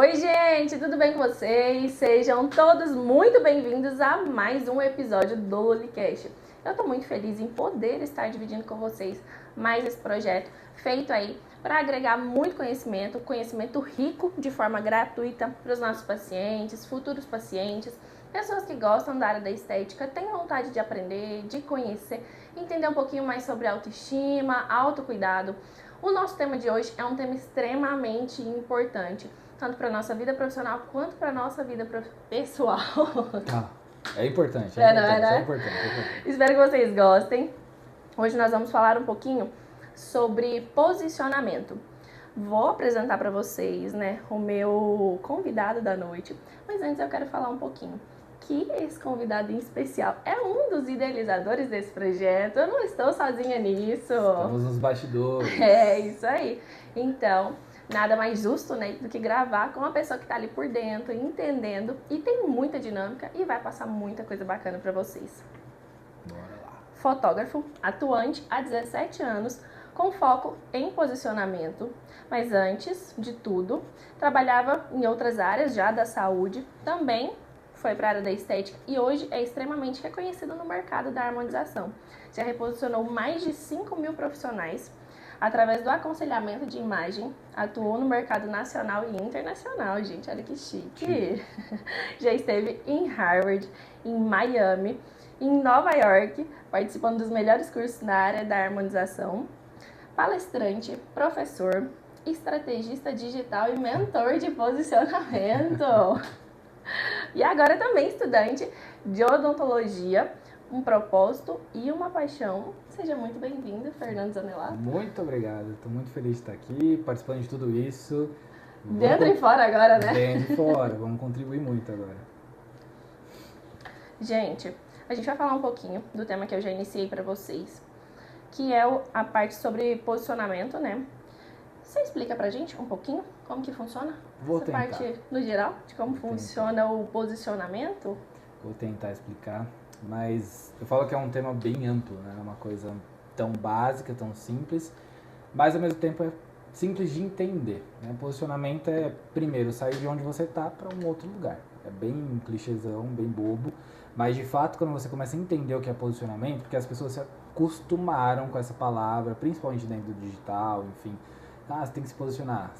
Oi, gente, tudo bem com vocês? Sejam todos muito bem-vindos a mais um episódio do Lolicast. Eu tô muito feliz em poder estar dividindo com vocês mais esse projeto feito aí para agregar muito conhecimento rico de forma gratuita para os nossos pacientes, futuros pacientes, pessoas que gostam da área da estética, têm vontade de aprender, de conhecer, entender um pouquinho mais sobre autoestima, autocuidado. O nosso tema de hoje é um tema extremamente importante, tanto para a nossa vida profissional quanto para a nossa vida pessoal. É importante, É importante. Espero que vocês gostem. Hoje nós vamos falar um pouquinho sobre posicionamento. Vou apresentar para vocês, o meu convidado da noite, mas antes eu quero falar um pouquinho que esse convidado em especial é um dos idealizadores desse projeto. Eu não estou sozinha nisso. Estamos nos bastidores. É isso aí. Então, nada mais justo, do que gravar com uma pessoa que está ali por dentro, entendendo, e tem muita dinâmica e vai passar muita coisa bacana para vocês. Bora lá. Fotógrafo, atuante há 17 anos, com foco em posicionamento, mas antes de tudo, trabalhava em outras áreas já da saúde, também foi para a área da estética e hoje é extremamente reconhecido no mercado da harmonização. Já reposicionou mais de 5.000 profissionais através do aconselhamento de imagem, atuou no mercado nacional e internacional, gente, olha que chique. Já esteve em Harvard, em Miami, em Nova York, participando dos melhores cursos na área da harmonização, palestrante, professor, estrategista digital e mentor de posicionamento. E agora também estudante de odontologia, um propósito e uma paixão. Seja muito bem-vindo, Fernando Zanelato. Muito obrigado, estou muito feliz de estar aqui, participando de tudo isso. Dentro e fora agora, né? Dentro e fora, vamos contribuir muito agora. Gente, a gente vai falar um pouquinho do tema que eu já iniciei para vocês, que é a parte sobre posicionamento, Você explica pra gente um pouquinho como que funciona essa parte no geral, de como funciona o posicionamento? Vou tentar explicar, mas eu falo que é um tema bem amplo, É uma coisa tão básica, tão simples, mas ao mesmo tempo é simples de entender, Posicionamento é, primeiro, sair de onde você está para um outro lugar. É bem clichêzão, bem bobo, mas de fato quando você começa a entender o que é posicionamento, porque as pessoas se acostumaram com essa palavra, principalmente dentro do digital, enfim. Você tem que se posicionar,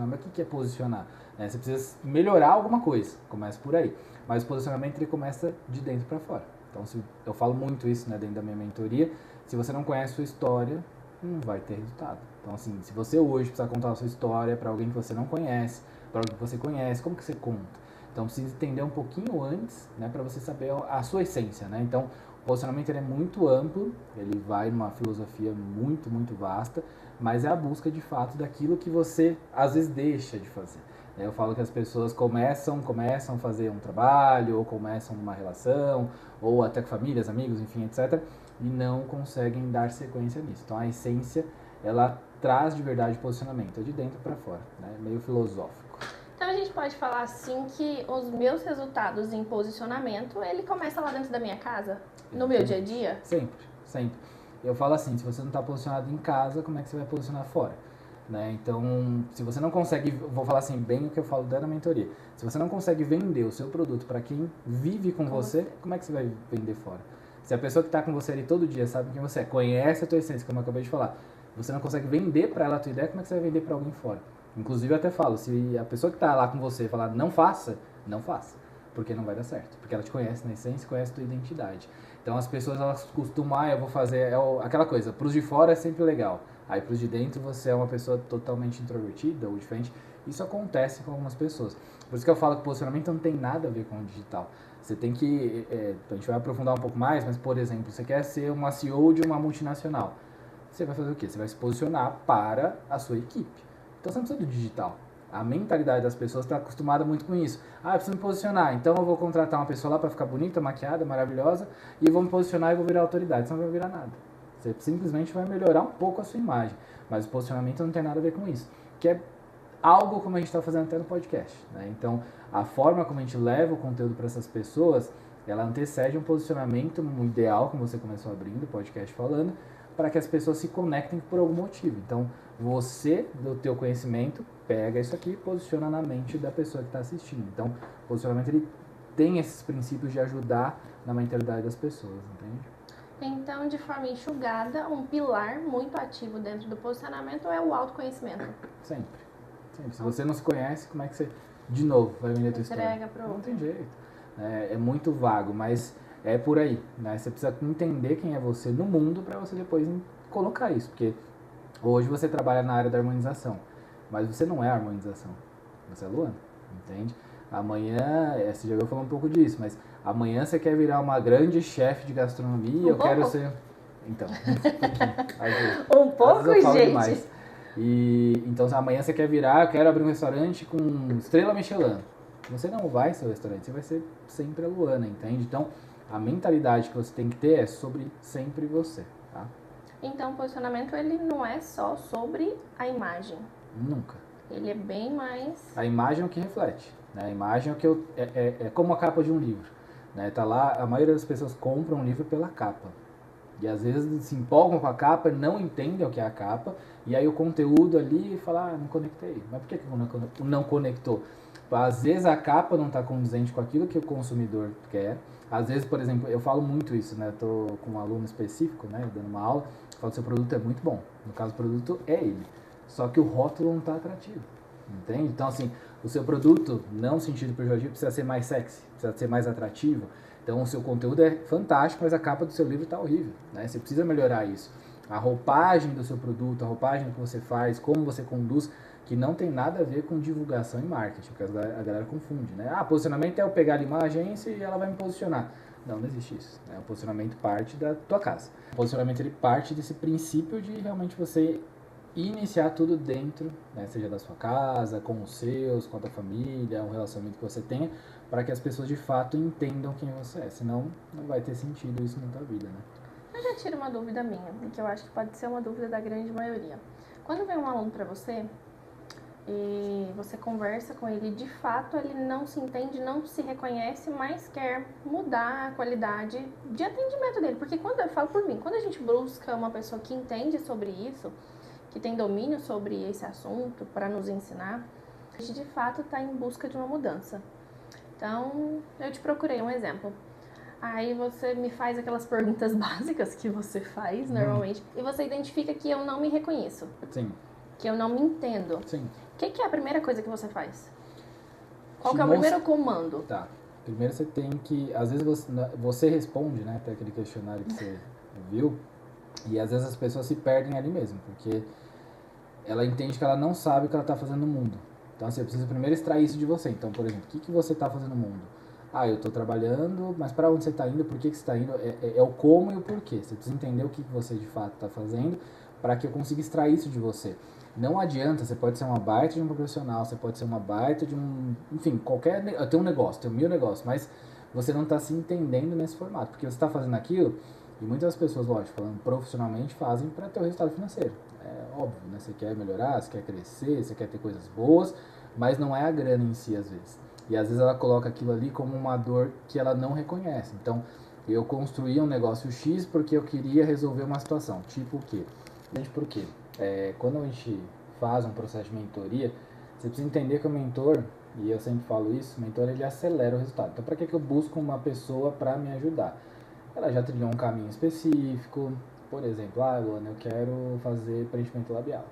mas o que é posicionar? Você precisa melhorar alguma coisa, começa por aí. Mas o posicionamento ele começa de dentro para fora. Então eu falo muito isso dentro da minha mentoria, se você não conhece a sua história, não vai ter resultado. Então assim, se você hoje precisar contar a sua história para alguém que você não conhece, para alguém que você conhece, como que você conta? Então precisa entender um pouquinho antes, para você saber a sua essência, Então o posicionamento ele é muito amplo, ele vai numa filosofia muito, muito vasta, mas é a busca de fato daquilo que você às vezes deixa de fazer. Eu falo que as pessoas começam a fazer um trabalho, ou começam uma relação, ou até com famílias, amigos, enfim, etc. E não conseguem dar sequência nisso. Então a essência, ela traz de verdade posicionamento, é de dentro para fora, meio filosófico. Então a gente pode falar assim que os meus resultados em posicionamento, ele começa lá dentro da minha casa, no meu dia a dia? Sempre. Eu falo assim, se você não está posicionado em casa, como é que você vai posicionar fora? Então, se você não consegue, vou falar assim, bem o que eu falo da mentoria, se você não consegue vender o seu produto para quem vive com você, como é que você vai vender fora? Se a pessoa que está com você ali todo dia sabe quem você é, conhece a tua essência, como eu acabei de falar, você não consegue vender para ela a tua ideia, como é que você vai vender para alguém fora? Inclusive eu até falo, se a pessoa que está lá com você falar não faça, porque não vai dar certo, porque ela te conhece na essência, conhece a tua identidade. Então as pessoas elas costumam, eu vou fazer, aquela coisa, pros de fora é sempre legal, aí pros de dentro você é uma pessoa totalmente introvertida ou diferente, isso acontece com algumas pessoas. Por isso que eu falo que o posicionamento não tem nada a ver com o digital. Você tem que, a gente vai aprofundar um pouco mais, mas por exemplo, você quer ser uma CEO de uma multinacional, você vai fazer o quê? Você vai se posicionar para a sua equipe. Então você não precisa do digital. A mentalidade das pessoas está acostumada muito com isso. Eu preciso me posicionar, então eu vou contratar uma pessoa lá para ficar bonita, maquiada, maravilhosa, e vou me posicionar e vou virar autoridade. Você não vai virar nada. Você simplesmente vai melhorar um pouco a sua imagem. Mas o posicionamento não tem nada a ver com isso. Que é algo como a gente está fazendo até no podcast. Então, a forma como a gente leva o conteúdo para essas pessoas, ela antecede um posicionamento ideal, como você começou abrindo o podcast falando, para que as pessoas se conectem por algum motivo. Então, você, do teu conhecimento, pega isso aqui e posiciona na mente da pessoa que está assistindo. Então, o posicionamento ele tem esses princípios de ajudar na mentalidade das pessoas, entende? Então, de forma enxugada, um pilar muito ativo dentro do posicionamento é o autoconhecimento. Sempre. Se você não se conhece, como é que você, de novo, vai vender a tua história? Entrega pro outro. Não tem jeito. É muito vago, mas é por aí, né? Você precisa entender quem é você no mundo para você depois colocar isso, porque hoje você trabalha na área da harmonização, mas você não é a harmonização, você é a Luana, entende? Amanhã, você já ouviu falar um pouco disso, mas amanhã você quer virar uma grande chefe de gastronomia, eu quero ser... Então, um pouco, às vezes eu falo gente. Demais. E então amanhã você quer virar, eu quero abrir um restaurante com estrela Michelin. Você não vai ser o restaurante, você vai ser sempre a Luana, entende? Então, a mentalidade que você tem que ter é sobre sempre você, tá? Então, o posicionamento, ele não é só sobre a imagem. Nunca. Ele é bem mais... A imagem é o que reflete, né? A imagem é o que é como a capa de um livro, né? Tá lá, a maioria das pessoas compram um livro pela capa. E às vezes se empolgam com a capa, não entendem o que é a capa, e aí o conteúdo ali fala, não conectei. Mas por que não conectou? Às vezes a capa não está condizente com aquilo que o consumidor quer. Às vezes, por exemplo, eu falo muito isso, né? Eu tô com um aluno específico, né? Dando uma aula, eu falo que seu produto é muito bom. No caso, o produto é ele. Só que o rótulo não está atrativo. Entende? Então, assim, o seu produto, não no sentido pejorativo, precisa ser mais sexy, precisa ser mais atrativo. Então, o seu conteúdo é fantástico, mas a capa do seu livro está horrível, né? Você precisa melhorar isso. A roupagem do seu produto, a roupagem do que você faz, como você conduz, que não tem nada a ver com divulgação e marketing, porque a galera confunde, né? Ah, posicionamento é eu pegar ali uma agência e ela vai me posicionar. Não existe isso, né? O posicionamento parte da tua casa. O posicionamento, ele parte desse princípio de realmente você iniciar tudo dentro, né? Seja da sua casa, com os seus, com a tua família, um relacionamento que você tenha, para que as pessoas de fato entendam quem você é. Senão, não vai ter sentido isso na tua vida, né? Eu já tiro uma dúvida minha, e que eu acho que pode ser uma dúvida da grande maioria. Quando vem um aluno para você, e você conversa com ele, de fato ele não se entende, não se reconhece, mas quer mudar a qualidade de atendimento dele. Porque quando eu falo por mim, quando a gente busca uma pessoa que entende sobre isso, que tem domínio sobre esse assunto para nos ensinar, a gente de fato está em busca de uma mudança. Então, eu te procurei um exemplo. Aí você me faz aquelas perguntas básicas que você faz normalmente, e você identifica que eu não me reconheço. Sim. Que eu não me entendo. Sim. O que é a primeira coisa que você faz? Qual que é o primeiro comando? Tá. Primeiro você tem que... Às vezes você responde, né? Até aquele questionário que você viu. E às vezes as pessoas se perdem ali mesmo. Porque ela entende que ela não sabe o que ela está fazendo no mundo. Então você precisa primeiro extrair isso de você. Então, por exemplo, o que você está fazendo no mundo? Ah, eu estou trabalhando, mas para onde você está indo? Por que você está indo? É o como e o porquê. Você precisa entender o que você de fato está fazendo para que eu consiga extrair isso de você. Não adianta, você pode ser uma baita de um profissional, você pode ser uma baita de um... Enfim, qualquer... Eu tenho um negócio, tenho 1000 negócios, mas você não está se entendendo nesse formato. Porque você está fazendo aquilo, e muitas pessoas, lógico, falando profissionalmente, fazem para ter o resultado financeiro. É óbvio, né? Você quer melhorar, você quer crescer, você quer ter coisas boas, mas não é a grana em si, às vezes. E às vezes ela coloca aquilo ali como uma dor que ela não reconhece. Então, eu construí um negócio X porque eu queria resolver uma situação. Tipo o quê? Gente, por quê? Quando a gente faz um processo de mentoria, você precisa entender que o mentor, e eu sempre falo isso, o mentor ele acelera o resultado. Então, para que eu busco uma pessoa para me ajudar? Ela já trilhou um caminho específico. Por exemplo, Luana, eu quero fazer preenchimento labial.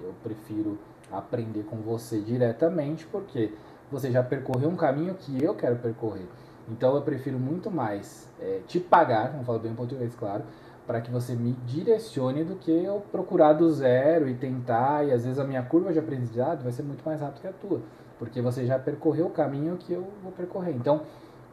Eu prefiro aprender com você diretamente, porque você já percorreu um caminho que eu quero percorrer. Então, eu prefiro muito mais te pagar, como eu falo bem em português, claro, para que você me direcione do que eu procurar do zero e tentar, e às vezes a minha curva de aprendizado vai ser muito mais rápida que a tua, porque você já percorreu o caminho que eu vou percorrer. Então,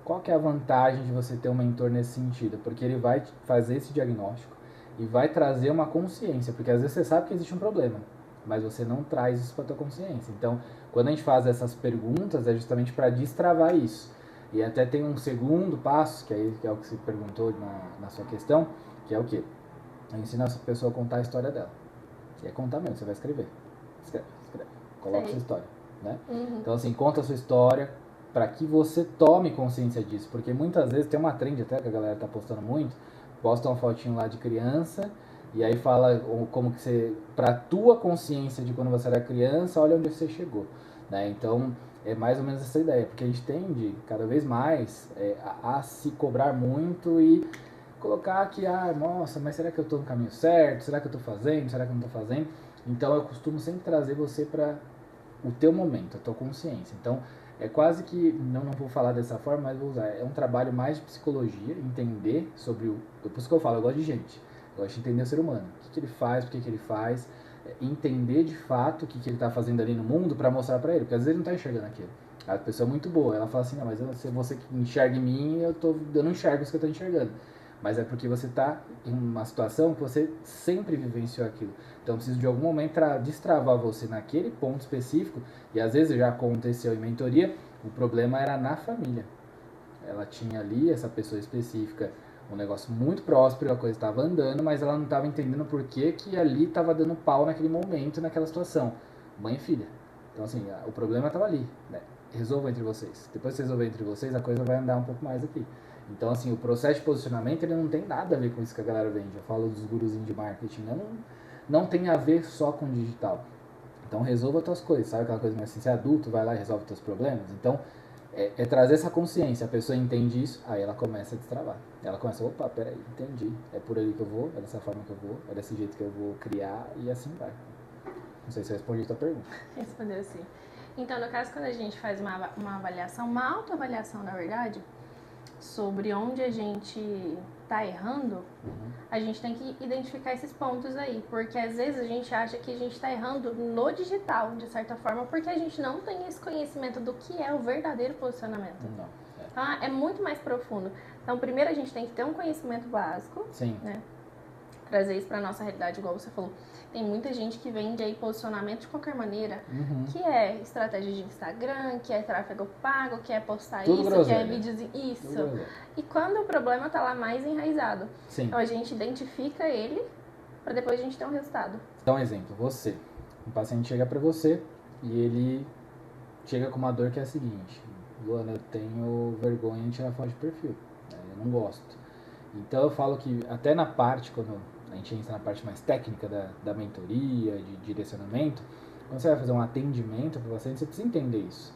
qual que é a vantagem de você ter um mentor nesse sentido? Porque ele vai fazer esse diagnóstico e vai trazer uma consciência, porque às vezes você sabe que existe um problema, mas você não traz isso para a tua consciência. Então, quando a gente faz essas perguntas, é justamente para destravar isso. E até tem um segundo passo, que é o que você perguntou na sua questão, que é o quê? Eu ensino essa pessoa a contar a história dela. E é contar mesmo, você vai escrever. Escreve. Coloca a sua história, né? Uhum. Então, assim, conta a sua história para que você tome consciência disso. Porque muitas vezes tem uma trend até que a galera tá postando muito, posta uma fotinho lá de criança E aí fala como que você, pra tua consciência de quando você era criança, olha onde você chegou, né? Então, é mais ou menos essa ideia, porque a gente tende cada vez mais a se cobrar muito e colocar que, nossa, mas será que eu tô no caminho certo? Será que eu tô fazendo? Será que eu não tô fazendo? Então, eu costumo sempre trazer você para o teu momento, a tua consciência. Então, é quase que, não vou falar dessa forma, mas vou usar, é um trabalho mais de psicologia, entender sobre o... Por isso que eu falo, eu gosto de gente, eu gosto de entender o ser humano, o que ele faz, por que ele faz, entender de fato o que ele está fazendo ali no mundo para mostrar para ele, porque às vezes ele não está enxergando aquilo. A pessoa é muito boa, ela fala assim, não, mas se você que enxerga em mim, eu não enxergo isso que eu estou enxergando. Mas é porque você está em uma situação que você sempre vivenciou aquilo. Então eu preciso de algum momento destravar você naquele ponto específico, e às vezes já aconteceu em mentoria, o problema era na família. Ela tinha ali, essa pessoa específica, um negócio muito próspero, a coisa estava andando, mas ela não estava entendendo por que ali estava dando pau naquele momento, naquela situação. Mãe e filha. Então assim, o problema estava ali, né? Resolva entre vocês. Depois que resolver entre vocês, a coisa vai andar um pouco mais aqui. Então, assim, o processo de posicionamento, ele não tem nada a ver com isso que a galera vende. Eu falo dos guruzinhos de marketing, né? Não tem a ver só com digital. Então, resolva as tuas coisas, sabe aquela coisa mais assim, você é adulto, vai lá e resolve os teus problemas. Então, é trazer essa consciência, a pessoa entende isso, aí ela começa a destravar. Ela começa, opa, peraí, entendi, é por ali que eu vou, é dessa forma que eu vou, é desse jeito que eu vou criar, e assim vai. Não sei se eu respondi a tua pergunta. Respondeu sim. Então, no caso, quando a gente faz uma avaliação, uma autoavaliação, na verdade, sobre onde a gente tá errando, a gente tem que identificar esses pontos aí, porque às vezes a gente acha que a gente tá errando no digital, de certa forma, porque a gente não tem esse conhecimento do que é o verdadeiro posicionamento. Não. Então, é muito mais profundo. Então, primeiro a gente tem que ter um conhecimento básico, Sim. né? Trazer isso pra nossa realidade, igual você falou. Tem muita gente que vende aí posicionamento de qualquer maneira, que é estratégia de Instagram, que é tráfego pago, que é postar Tudo isso, groselha. que é vídeos... Isso. Tudo E quando o problema tá lá mais enraizado. Sim. Então a gente identifica ele pra depois a gente ter um resultado. Dá um exemplo, você. Um paciente chega pra você e ele chega com uma dor que é a seguinte: Luana, eu tenho vergonha de tirar foto de perfil, né? Eu não gosto. Então eu falo que até na parte, quando a gente entra na parte mais técnica da mentoria, de direcionamento, quando você vai fazer um atendimento para o paciente, você precisa entender isso.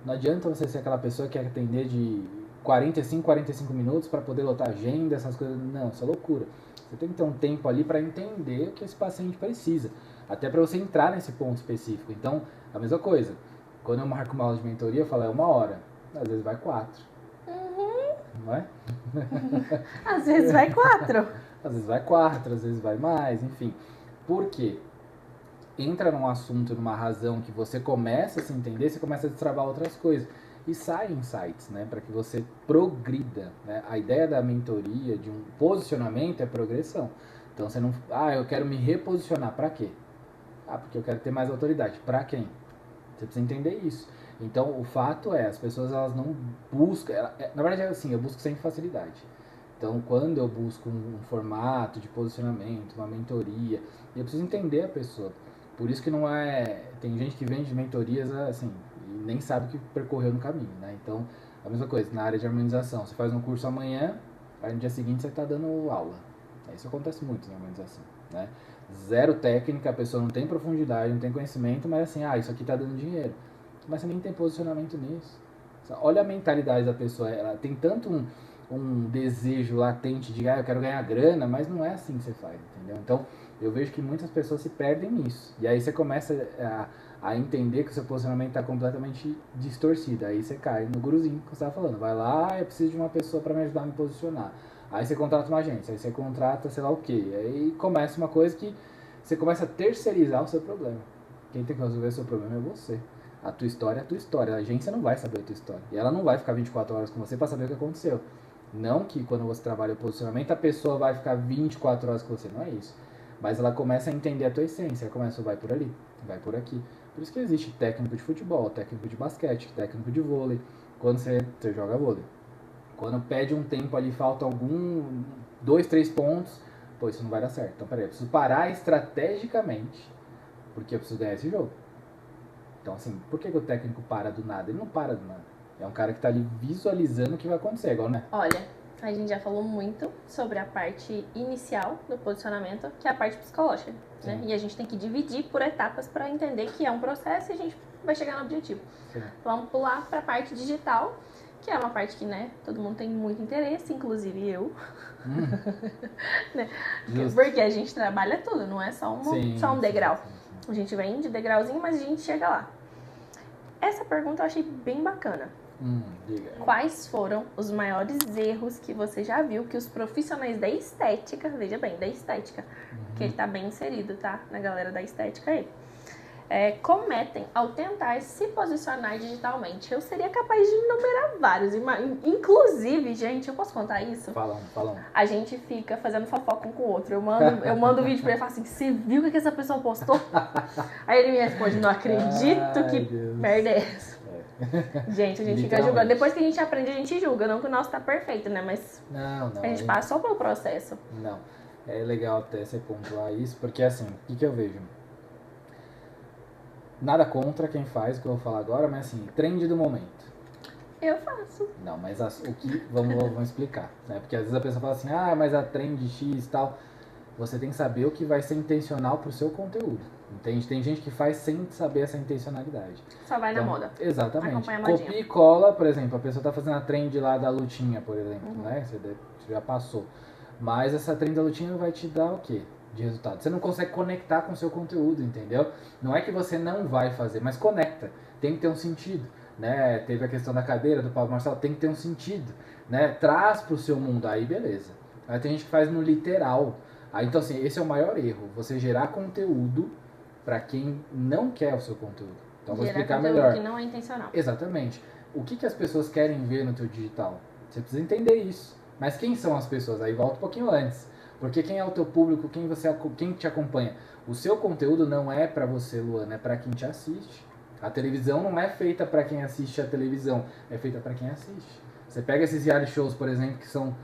Não adianta você ser aquela pessoa que quer atender de 45 minutos para poder lotar agenda, essas coisas. Não, isso é loucura. Você tem que ter um tempo ali para entender o que esse paciente precisa, até para você entrar nesse ponto específico. Então, a mesma coisa. Quando eu marco uma aula de mentoria, eu falo, é 1 hora. Às vezes vai 4. Não é? Às vezes vai 4. Às vezes vai 4, às vezes vai mais, enfim. Por quê? Entra num assunto, numa razão que você começa a se entender, você começa a destravar outras coisas. E sai insights, né? Para que você progrida, né? A ideia da mentoria, de um posicionamento, é progressão. Então você não... eu quero me reposicionar. Para quê? Porque eu quero ter mais autoridade. Para quem? Você precisa entender isso. Então, o fato é, as pessoas elas não buscam... na verdade, é assim, eu busco sempre facilidade. Então, quando eu busco um formato de posicionamento, uma mentoria, eu preciso entender a pessoa. Por isso que não é... Tem gente que vende mentorias, assim, e nem sabe o que percorreu no caminho, né? Então, a mesma coisa, na área de harmonização. Você faz um curso amanhã, aí no dia seguinte você está dando aula. Isso acontece muito na harmonização, né? Zero técnica, a pessoa não tem profundidade, não tem conhecimento, mas assim, isso aqui está dando dinheiro. Mas você nem tem posicionamento nisso. Olha a mentalidade da pessoa, ela tem tanto um desejo latente de, eu quero ganhar grana, mas não é assim que você faz, entendeu? Então, eu vejo que muitas pessoas se perdem nisso. E aí você começa a entender que o seu posicionamento está completamente distorcido. Aí você cai no guruzinho que você estava falando. Vai lá, eu preciso de uma pessoa para me ajudar a me posicionar. Aí você contrata uma agência, aí você contrata sei lá o quê. Aí começa uma coisa que você começa a terceirizar o seu problema. Quem tem que resolver o seu problema é você. A tua história é a tua história. A agência não vai saber a tua história. E ela não vai ficar 24 horas com você para saber o que aconteceu. Não que quando você trabalha o posicionamento, a pessoa vai ficar 24 horas com você. Não é isso. Mas ela começa a entender a tua essência. Ela começa, vai por ali, vai por aqui. Por isso que existe técnico de futebol, técnico de basquete, técnico de vôlei. Quando você joga vôlei. Quando pede um tempo ali, falta 2, 3 pontos, isso não vai dar certo. Então, peraí, eu preciso parar estrategicamente, porque eu preciso ganhar esse jogo. Então, assim, por que o técnico para do nada? Ele não para do nada. É um cara que tá ali visualizando o que vai acontecer, igual, né? Olha, A gente já falou muito sobre a parte inicial do posicionamento, que é a parte psicológica, né? E a gente tem que dividir por etapas para entender que é um processo e a gente vai chegar no objetivo. Sim. Vamos pular para a parte digital, que é uma parte que, né, todo mundo tem muito interesse, inclusive eu. Né? Porque a gente trabalha tudo, não é só um degrau. Sim. A gente vem de degrauzinho, mas a gente chega lá. Essa pergunta eu achei bem bacana. Diga. Quais foram os maiores erros que você já viu que os profissionais da estética, veja bem, da estética, que ele tá bem inserido, tá? Na galera da estética aí. Cometem ao tentar se posicionar digitalmente? Eu seria capaz de enumerar vários. Inclusive, gente, eu posso contar isso? Fala. A gente fica fazendo fofoca um com o outro. Eu mando um vídeo pra ele e falo assim, você viu o que essa pessoa postou? Aí ele me responde, não acredito, que merda é essa? Gente, a gente fica julgando. Depois que a gente aprende, a gente julga. Não que o nosso tá perfeito, né? Mas não, a gente passou pelo processo. Não. É legal até você pontuar isso, porque assim, o que eu vejo? Nada contra quem faz, o que eu vou falar agora, mas assim, trend do momento. Eu faço. Não, mas o que... Vamos explicar, né? Porque às vezes a pessoa fala assim, mas a trend X e tal... Você tem que saber o que vai ser intencional pro seu conteúdo. Entende? Tem gente que faz sem saber essa intencionalidade. Só vai na moda. Exatamente. Copia e cola, por exemplo, a pessoa tá fazendo a trend lá da lutinha, por exemplo, né? Você já passou. Mas essa trend da lutinha vai te dar o quê? De resultado. Você não consegue conectar com o seu conteúdo, entendeu? Não é que você não vai fazer, mas conecta. Tem que ter um sentido, né? Teve a questão da cadeira do Pablo Marçal, tem que ter um sentido, né? Traz pro seu mundo, aí beleza. Aí tem gente que faz no literal. Então, assim, esse é o maior erro. Você gerar conteúdo para quem não quer o seu conteúdo. Então, vou explicar melhor. Que não é intencional. Exatamente. O que as pessoas querem ver no teu digital? Você precisa entender isso. Mas quem são as pessoas? Aí volta um pouquinho antes. Porque quem é o teu público, quem te acompanha? O seu conteúdo não é para você, Luana, é para quem te assiste. A televisão não é feita para quem assiste a televisão, é feita para quem assiste. Você pega esses reality shows, por exemplo, que são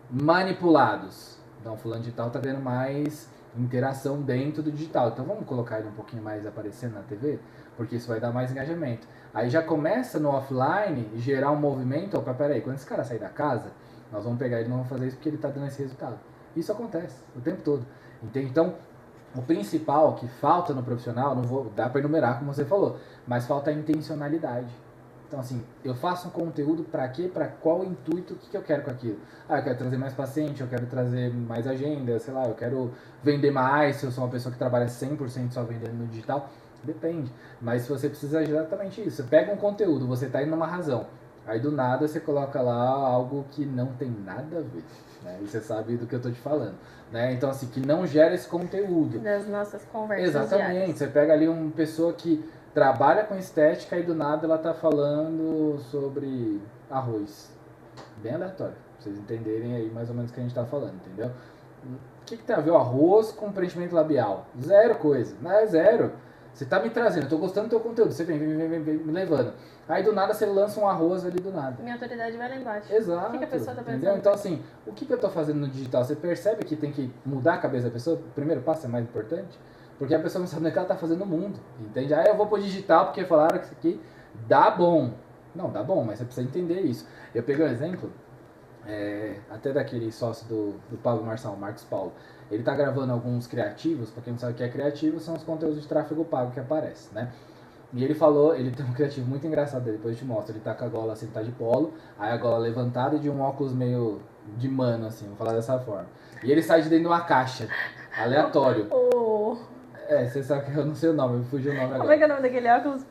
manipulados. Então, fulano de tal tá tendo mais interação dentro do digital. Então, vamos colocar ele um pouquinho mais aparecendo na TV, porque isso vai dar mais engajamento. Aí já começa no offline gerar um movimento. Opa, peraí, quando esse cara sair da casa, nós vamos pegar ele e não vamos fazer isso porque ele tá dando esse resultado. Isso acontece o tempo todo. Entende? Então, o principal que falta no profissional, não vou dar para enumerar como você falou, mas falta a intencionalidade. Então, assim, eu faço um conteúdo para quê? Para qual intuito? O que eu quero com aquilo? Eu quero trazer mais paciente, eu quero trazer mais agenda, sei lá, eu quero vender mais, se eu sou uma pessoa que trabalha 100% só vendendo no digital. Depende. Mas se você precisa exatamente isso. Você pega um conteúdo, você tá indo numa razão. Aí do nada você coloca lá algo que não tem nada a ver. Né? E você sabe do que eu tô te falando. Né? Então, assim, que não gera esse conteúdo. Das nossas conversas exatamente. Diárias. Você pega ali uma pessoa que trabalha com estética e do nada ela tá falando sobre arroz. Bem aleatório. Pra vocês entenderem aí mais ou menos o que a gente tá falando, entendeu? O que tem a ver o arroz com preenchimento labial? Zero coisa. Não é zero. Você tá me trazendo, eu tô gostando do teu conteúdo, você vem me levando. Aí do nada você lança um arroz ali do nada. Minha autoridade vai lá embaixo. Exato. O que a pessoa tá pensando? Entendeu? Então assim, o que eu tô fazendo no digital? Você percebe que tem que mudar a cabeça da pessoa? O primeiro passo é mais importante? Porque a pessoa não sabe o que ela tá fazendo no mundo. Entende? Eu vou pro digital porque falaram que isso aqui dá bom. Não, dá bom, mas você precisa entender isso. Eu peguei um exemplo, até daquele sócio do Pablo Marçal, Marcos Paulo. Ele tá gravando alguns criativos, pra quem não sabe o que é criativo, são os conteúdos de tráfego pago que aparecem, né? E ele falou, ele tem um criativo muito engraçado dele, depois eu te mostro. Ele tá com a gola assim, tá de polo, aí a gola levantada e de um óculos meio de mano, assim, vou falar dessa forma. E ele sai de dentro de uma caixa, aleatório. Você sabe que eu não sei o nome, me fugiu o nome agora. Como é que é o nome daquele óculos?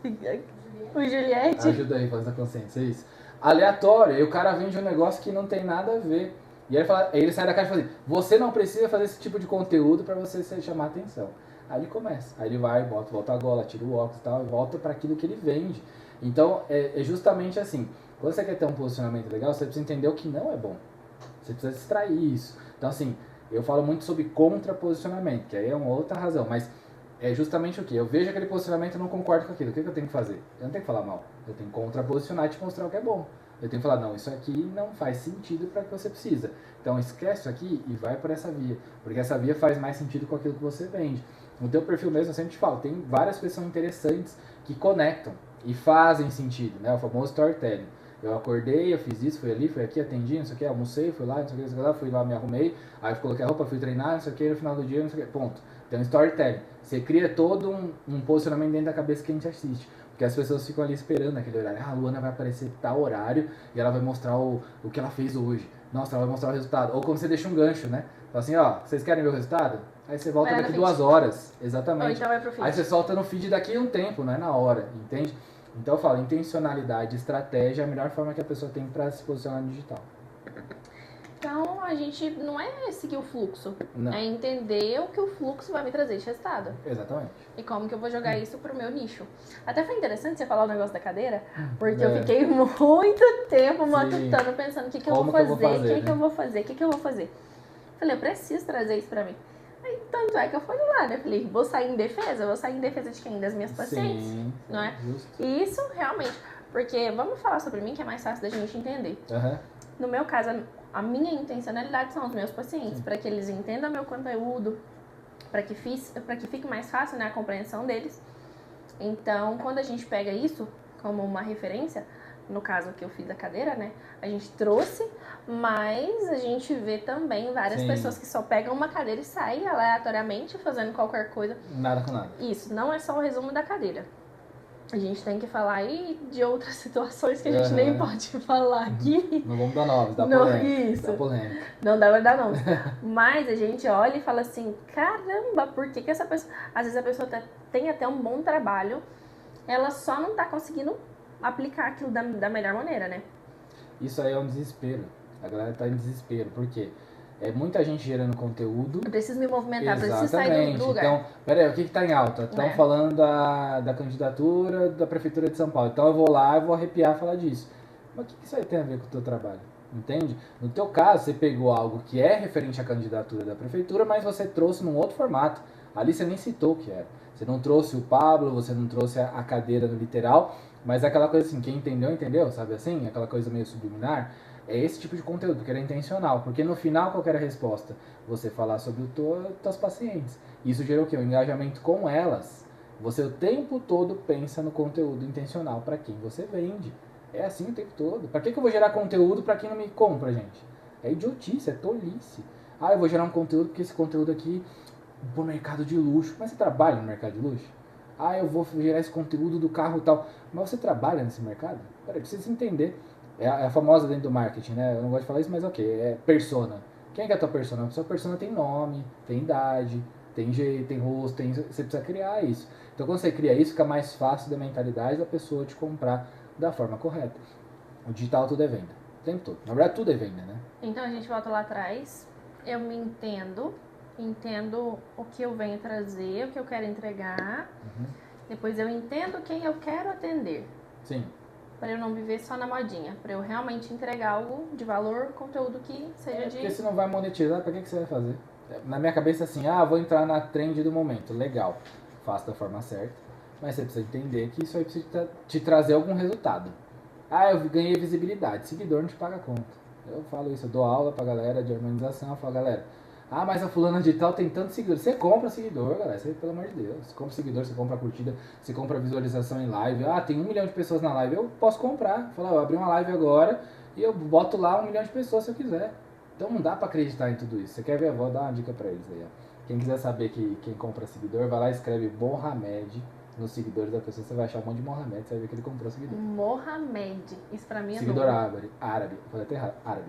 O Juliette? Ajuda aí, faz a consciência, é isso. Aleatório, e o cara vende um negócio que não tem nada a ver. E aí ele sai da caixa e fala assim, você não precisa fazer esse tipo de conteúdo pra você chamar atenção. Aí ele começa, aí ele vai, volta a gola, tira o óculos e tal, e volta para aquilo que ele vende. Então, é justamente assim, quando você quer ter um posicionamento legal, você precisa entender o que não é bom. Você precisa extrair isso. Então, assim, eu falo muito sobre contraposicionamento, que aí é uma outra razão, mas é justamente o que? Eu vejo aquele posicionamento e não concordo com aquilo. O que eu tenho que fazer? Eu não tenho que falar mal. Eu tenho que contraposicionar e te mostrar o que é bom. Eu tenho que falar, não, isso aqui não faz sentido para o que você precisa. Então esquece isso aqui e vai por essa via. Porque essa via faz mais sentido com aquilo que você vende. No teu perfil mesmo, eu sempre te falo, tem várias pessoas interessantes que conectam e fazem sentido, né? O famoso storytelling. Eu acordei, eu fiz isso, fui ali, fui aqui, atendi, não sei o que, almocei, fui lá, não sei o que, não sei o que lá, fui lá, me arrumei, aí eu coloquei a roupa, fui treinar, não sei o que, no final do dia, não sei o que, ponto. Então, storytelling. Você cria todo um posicionamento dentro da cabeça que a gente assiste. Porque as pessoas ficam ali esperando aquele horário. Ah, a Luana vai aparecer tal horário e ela vai mostrar o que ela fez hoje. Nossa, ela vai mostrar o resultado. Ou quando você deixa um gancho, né? Fala assim, ó, vocês querem ver o resultado? Aí você volta daqui 2 horas. Exatamente. Ou então vai pro feed. Aí você solta no feed daqui a um tempo, não é na hora, entende? Então eu falo, intencionalidade, estratégia é a melhor forma que a pessoa tem para se posicionar no digital. Então, a gente não é seguir o fluxo, Não. é entender o que o fluxo vai me trazer de resultado. Exatamente. E como que eu vou jogar isso pro meu nicho. Até foi interessante você falar o negócio da cadeira, porque eu É. fiquei muito tempo matutando, pensando o que eu vou fazer, o que eu vou fazer, o que eu vou fazer. Falei, eu preciso trazer isso pra mim. Aí, tanto é que eu fui lá, né? Falei, vou sair em defesa de quem? Das minhas pacientes, Sim, não é? justo. E isso, realmente, porque vamos falar sobre mim, que é mais fácil da gente entender. Uhum. No meu caso, a minha intencionalidade são os meus pacientes, para que eles entendam meu conteúdo, para que fique mais fácil, né, a compreensão deles. Então, quando a gente pega isso como uma referência, no caso que eu fiz a cadeira, né, a gente trouxe, mas a gente vê também várias pessoas que só pegam uma cadeira e saem aleatoriamente fazendo qualquer coisa. Nada com nada. Isso, não é só o resumo da cadeira. A gente tem que falar aí de outras situações que a gente nem pode falar aqui. Não vamos dar nomes, dá polêmica. Isso. Dá polêmica. Não dá pra dar nomes. Mas a gente olha e fala assim, caramba, por que essa pessoa... Às vezes a pessoa tem até um bom trabalho, ela só não tá conseguindo aplicar aquilo da melhor maneira, né? Isso aí é um desespero. A galera tá em desespero. Por quê? É muita gente gerando conteúdo. Eu preciso me movimentar, Exatamente. preciso sair do lugar. Então, peraí, o que tá em alta? Estão falando da candidatura da Prefeitura de São Paulo. Então eu vou lá e vou arrepiar falar disso. Mas o que isso aí tem a ver com o teu trabalho? Entende? No teu caso, você pegou algo que é referente à candidatura da Prefeitura, mas você trouxe num outro formato. Ali você nem citou o que era. Você não trouxe o Pablo, você não trouxe a cadeira no literal, mas aquela coisa assim, quem entendeu, entendeu, sabe assim? Aquela coisa meio subliminar. É esse tipo de conteúdo, que era intencional. Porque no final, qual era a resposta? Você falar sobre os teus pacientes. Isso gerou o quê? O engajamento com elas. Você o tempo todo pensa no conteúdo intencional para quem você vende. É assim o tempo todo. Para que eu vou gerar conteúdo para quem não me compra, gente? É idiotice, é tolice. Ah, eu vou gerar um conteúdo porque esse conteúdo aqui pro mercado de luxo. Mas você trabalha no mercado de luxo? Ah, eu vou gerar esse conteúdo do carro e tal. Mas você trabalha nesse mercado? Peraí, precisa entender. É a famosa dentro do marketing, né? Eu não gosto de falar isso, mas ok. É persona. Quem é que é a tua persona? A sua persona tem nome, tem idade, tem jeito, tem rosto, você precisa criar isso. Então quando você cria isso, fica mais fácil da mentalidade da pessoa te comprar da forma correta. O digital tudo é venda. O tempo todo. Na verdade tudo é venda, né? Então a gente volta lá atrás. Eu me entendo o que eu venho trazer, o que eu quero entregar. Depois eu entendo quem eu quero atender. Sim. Para eu não viver só na modinha, para eu realmente entregar algo de valor, conteúdo que seja de... Porque se não vai monetizar, pra que você vai fazer? Na minha cabeça assim, vou entrar na trend do momento, legal, faça da forma certa, mas você precisa entender que isso aí precisa te trazer algum resultado. Eu ganhei visibilidade, seguidor não te paga conta. Eu falo isso, eu dou aula pra galera de organização, eu falo, galera, mas a fulana de tal tem tantos seguidores. Você compra seguidor, galera. Você, pelo amor de Deus. Você compra seguidor, você compra curtida, você compra visualização em live. Tem 1 milhão de pessoas na live. Eu posso comprar. Falar, eu abri uma live agora e eu boto lá 1 milhão de pessoas se eu quiser. Então não dá pra acreditar em tudo isso. Você quer ver? Eu vou dar uma dica pra eles aí, ó. Quem quiser saber que quem compra seguidor, vai lá e escreve Mohamed nos seguidores da pessoa. Você vai achar um monte de Mohamed, você vai ver que ele comprou seguidor. Mohamed. Isso pra mim é seguidor novo. árabe. Falei até errado. Árabe.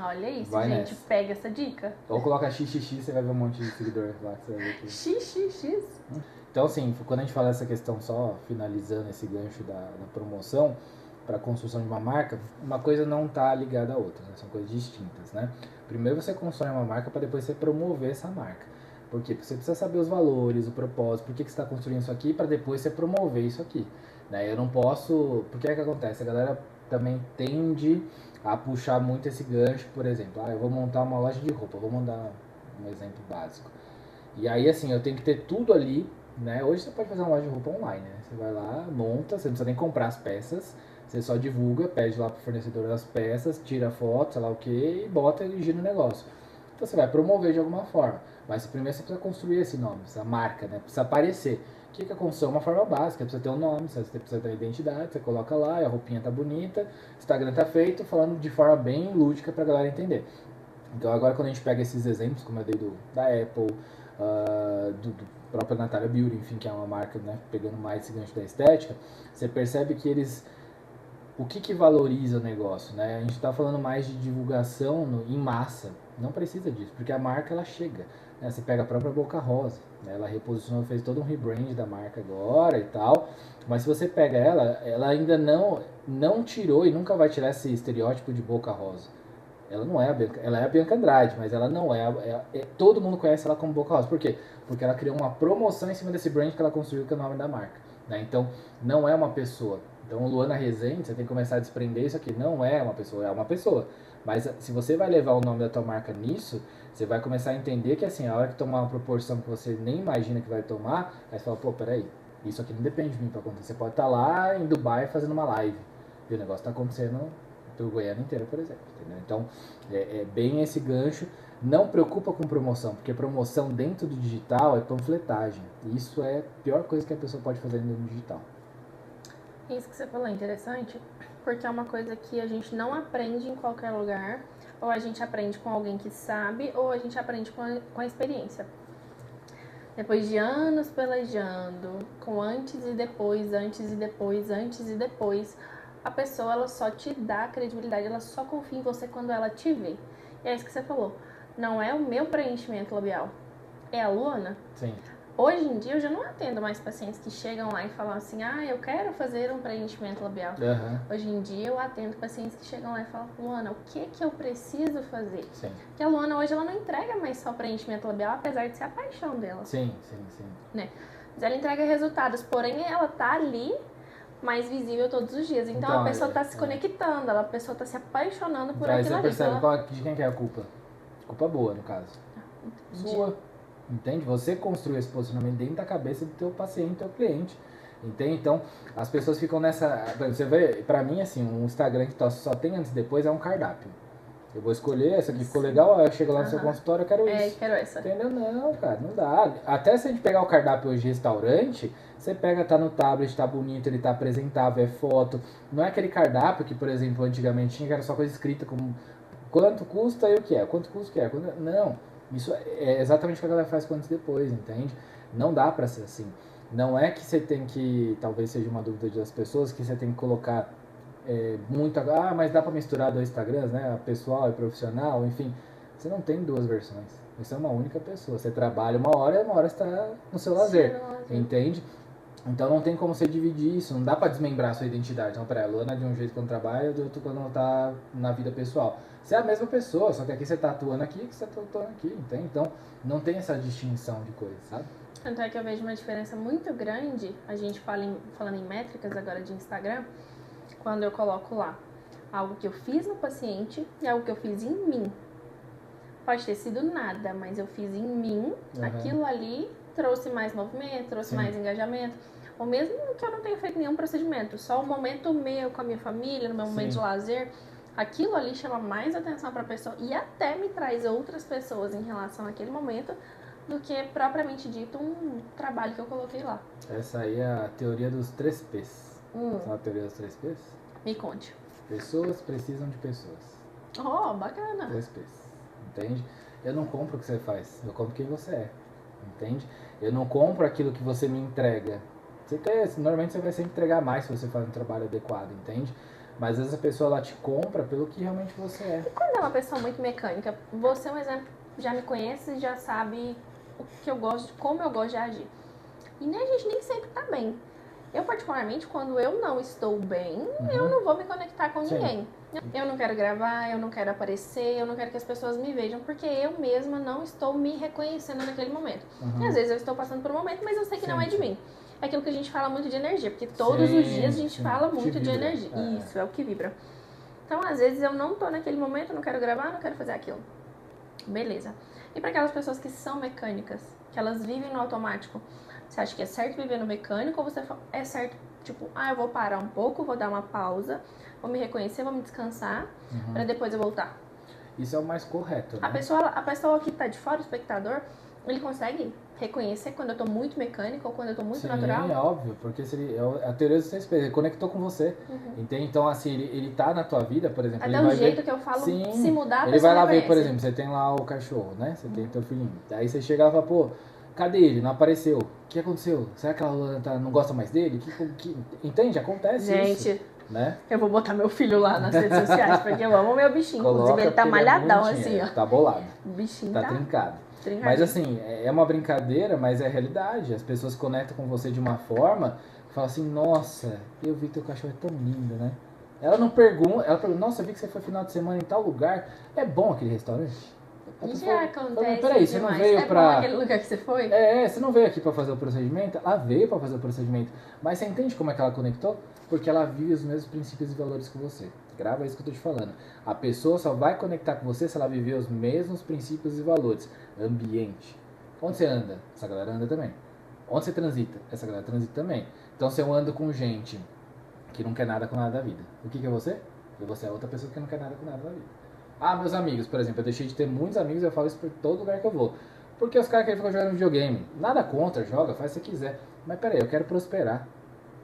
Olha isso, vai gente. nessa. Pega essa dica. Ou coloca XXX, você vai ver um monte de seguidor lá que você vai ver aqui. XXX. Então, assim, quando a gente fala essa questão, só finalizando esse gancho da promoção para a construção de uma marca, uma coisa não está ligada à outra, né? São coisas distintas, né? Primeiro você constrói uma marca para depois você promover essa marca. Por quê? Porque você precisa saber os valores, o propósito, por que você está construindo isso aqui, para depois você promover isso aqui. Né? Eu não posso... Por que é que acontece? A galera também tende a puxar muito esse gancho, por exemplo, eu vou montar uma loja de roupa, vou mandar um exemplo básico. E aí, assim, eu tenho que ter tudo ali, né? Hoje você pode fazer uma loja de roupa online, né? Você vai lá, monta, você não precisa nem comprar as peças, você só divulga, pede lá pro fornecedor das peças, tira foto, sei lá o que, e bota e gira o negócio. Então você vai promover de alguma forma, mas primeiro você precisa construir esse nome, essa marca, né? Precisa aparecer. O que é a construção? Uma forma básica, precisa ter um nome, você precisa ter identidade, você coloca lá, a roupinha tá bonita, o Instagram tá feito, falando de forma bem lúdica pra galera entender. Então agora quando a gente pega esses exemplos, como eu dei da Apple, do próprio Natalia Beauty, enfim, que é uma marca, né, pegando mais esse gancho da estética, você percebe que eles... O que valoriza o negócio, né? A gente está falando mais de divulgação em massa. Não precisa disso, porque a marca ela chega. Né? Você pega a própria Boca Rosa, né? Ela reposicionou, fez todo um rebrand da marca agora e tal. Mas se você pega ela ainda não tirou e nunca vai tirar esse estereótipo de Boca Rosa. Ela não é a Bianca, ela é a Bianca Andrade, mas ela não todo mundo conhece ela como Boca Rosa. Por quê? Porque ela criou uma promoção em cima desse brand que ela construiu, que é o nome da marca. Né? Então, não é uma pessoa. Então, Luana Rezende, você tem que começar a desprender isso aqui. Não é uma pessoa, é uma pessoa. Mas se você vai levar o nome da tua marca nisso, você vai começar a entender que assim, a hora que tomar uma proporção que você nem imagina que vai tomar, aí você fala, pô, peraí, isso aqui não depende de mim pra acontecer. Você pode estar lá em Dubai fazendo uma live. E o negócio tá acontecendo pelo Goiânia inteiro, por exemplo. Entendeu? Então, é bem esse gancho. Não preocupa com promoção, porque promoção dentro do digital é panfletagem. Isso é a pior coisa que a pessoa pode fazer no digital. Isso que você falou é interessante, porque é uma coisa que a gente não aprende em qualquer lugar, ou a gente aprende com alguém que sabe, ou a gente aprende com a experiência. Depois de anos pelejando, com antes e depois, antes e depois, antes e depois, a pessoa ela só te dá credibilidade, ela só confia em você quando ela te vê. E é isso que você falou, não é o meu preenchimento labial, é a Luana. Sim. Hoje em dia eu já não atendo mais pacientes que chegam lá e falam assim, eu quero fazer um preenchimento labial. Uhum. Hoje em dia eu atendo pacientes que chegam lá e falam, Luana, o que eu preciso fazer? Sim. Porque a Luana hoje ela não entrega mais só preenchimento labial, apesar de ser a paixão dela. Sim. Né? Mas ela entrega resultados, porém ela tá ali mais visível todos os dias. Então a pessoa tá se conectando, a pessoa tá se apaixonando por aquilo ali. Aí você percebe de quem que é a culpa? Culpa boa, no caso. Sua. Entende? Você construiu esse posicionamento dentro da cabeça do teu paciente, do teu cliente. Entende? Então, as pessoas ficam nessa... Você vê, pra mim, assim, um Instagram que só tem antes e depois é um cardápio. Eu vou escolher, essa aqui ficou legal, eu chego lá no seu consultório, eu quero isso. Quero essa. Entendeu? Não, cara, não dá. Até se a gente pegar o cardápio hoje de restaurante, você pega, tá no tablet, tá bonito, ele tá apresentável, é foto. Não é aquele cardápio que, por exemplo, antigamente tinha, que era só coisa escrita como quanto custa e o que é, quanto custa o que é. Não. Isso é exatamente o que a galera faz com antes e depois, entende? Não dá pra ser assim. Não é que você tem que, talvez seja uma dúvida das pessoas, que você tem que colocar muito... mas dá pra misturar dois Instagrams, né? Pessoal e profissional, enfim. Você não tem duas versões. Você é uma única pessoa. Você trabalha uma hora você tá no seu lazer, entende? Então não tem como você dividir isso, não dá pra desmembrar a sua identidade. Então, peraí, a Luana é de um jeito quando trabalha e do outro quando tá na vida pessoal. Você é a mesma pessoa, só que aqui você tá atuando aqui e você tá atuando aqui, entende? Então não tem essa distinção de coisas, sabe? Tanto é que eu vejo uma diferença muito grande, a gente falando em métricas agora de Instagram, quando eu coloco lá algo que eu fiz no paciente e algo que eu fiz em mim. Pode ter sido nada, mas eu fiz em mim, aquilo ali trouxe mais movimento, trouxe mais engajamento. Ou mesmo que eu não tenha feito nenhum procedimento, só o momento meu com a minha família, no meu momento de lazer, aquilo ali chama mais atenção para a pessoa e até me traz outras pessoas em relação àquele momento do que propriamente dito um trabalho que eu coloquei lá. Essa aí é a teoria dos 3 P's. Sabe a teoria dos 3 P's? Me conte. Pessoas precisam de pessoas. Oh, bacana. 3 P's. Entende? Eu não compro o que você faz, eu compro quem você é. Entende? Eu não compro aquilo que você me entrega. Normalmente você vai sempre entregar mais se você faz um trabalho adequado, entende? Mas às vezes a pessoa ela te compra pelo que realmente você é. E quando é uma pessoa muito mecânica, você, um exemplo, já me conhece e já sabe o que eu gosto, como eu gosto de agir. E a gente nem sempre tá bem. Eu, particularmente, quando eu não estou bem, eu não vou me conectar com ninguém. Eu não quero gravar, eu não quero aparecer, eu não quero que as pessoas me vejam, porque eu mesma não estou me reconhecendo naquele momento. E às vezes eu estou passando por um momento, mas eu sei que não é de mim. É aquilo que a gente fala muito de energia, porque todos os dias a gente fala muito de energia. Isso, é o que vibra. Então, às vezes eu não tô naquele momento, não quero gravar, não quero fazer aquilo. Beleza. E para aquelas pessoas que são mecânicas, que elas vivem no automático, você acha que é certo viver no mecânico ou você é certo, tipo, eu vou parar um pouco, vou dar uma pausa, vou me reconhecer, vou me descansar, para depois eu voltar? Isso é o mais correto, né? A pessoa que tá de fora, o espectador, ele consegue reconhecer quando eu tô muito mecânica ou quando eu tô muito natural? Sim, é óbvio, porque se ele, é a teoria do seu espelho, ele conectou com você, entende? Então, assim, ele tá na tua vida, por exemplo, Até ele o vai jeito ver... que eu falo, Sim, se mudar, a ele pessoa vai lá ver, por reconhece. exemplo, você tem lá o cachorro, né? Você tem teu filhinho. Aí você chega lá e fala, pô, cadê ele? Não apareceu. O que aconteceu? Será que ela não gosta mais dele? Entende? Acontece isso, Gente, né? eu vou botar meu filho lá nas redes sociais, porque eu amo meu bichinho. Coloca, Inclusive, ele tá porque ele é malhadão, bonitinho, assim, ó. tá bolado, O bichinho tá tá trincado. trincadinho. Mas assim, é uma brincadeira, mas é realidade. As pessoas conectam com você de uma forma que fala assim, nossa, eu vi teu cachorro é tão lindo, né? Ela não pergunta, ela pergunta, nossa, eu vi que você foi final de semana em tal lugar. É bom aquele restaurante? E já acontece Peraí, você não demais. veio É pra... bom aquele lugar que você foi? Você não veio aqui pra fazer o procedimento? Ela veio pra fazer o procedimento. Mas você entende como é que ela conectou? Porque ela vive os mesmos princípios e valores que você. Grava isso que eu tô te falando. A pessoa só vai conectar com você se ela viver os mesmos princípios e valores. Ambiente. Onde você anda? Essa galera anda também. Onde você transita? Essa galera transita também. Então se eu ando com gente que não quer nada com nada da vida, o que é você? Você é outra pessoa que não quer nada com nada da vida. Ah, meus amigos, por exemplo, eu deixei de ter muitos amigos, eu falo isso por todo lugar que eu vou. Porque os caras querem ficar jogando videogame. Nada contra, joga, faz o que você quiser. Mas peraí, eu quero prosperar.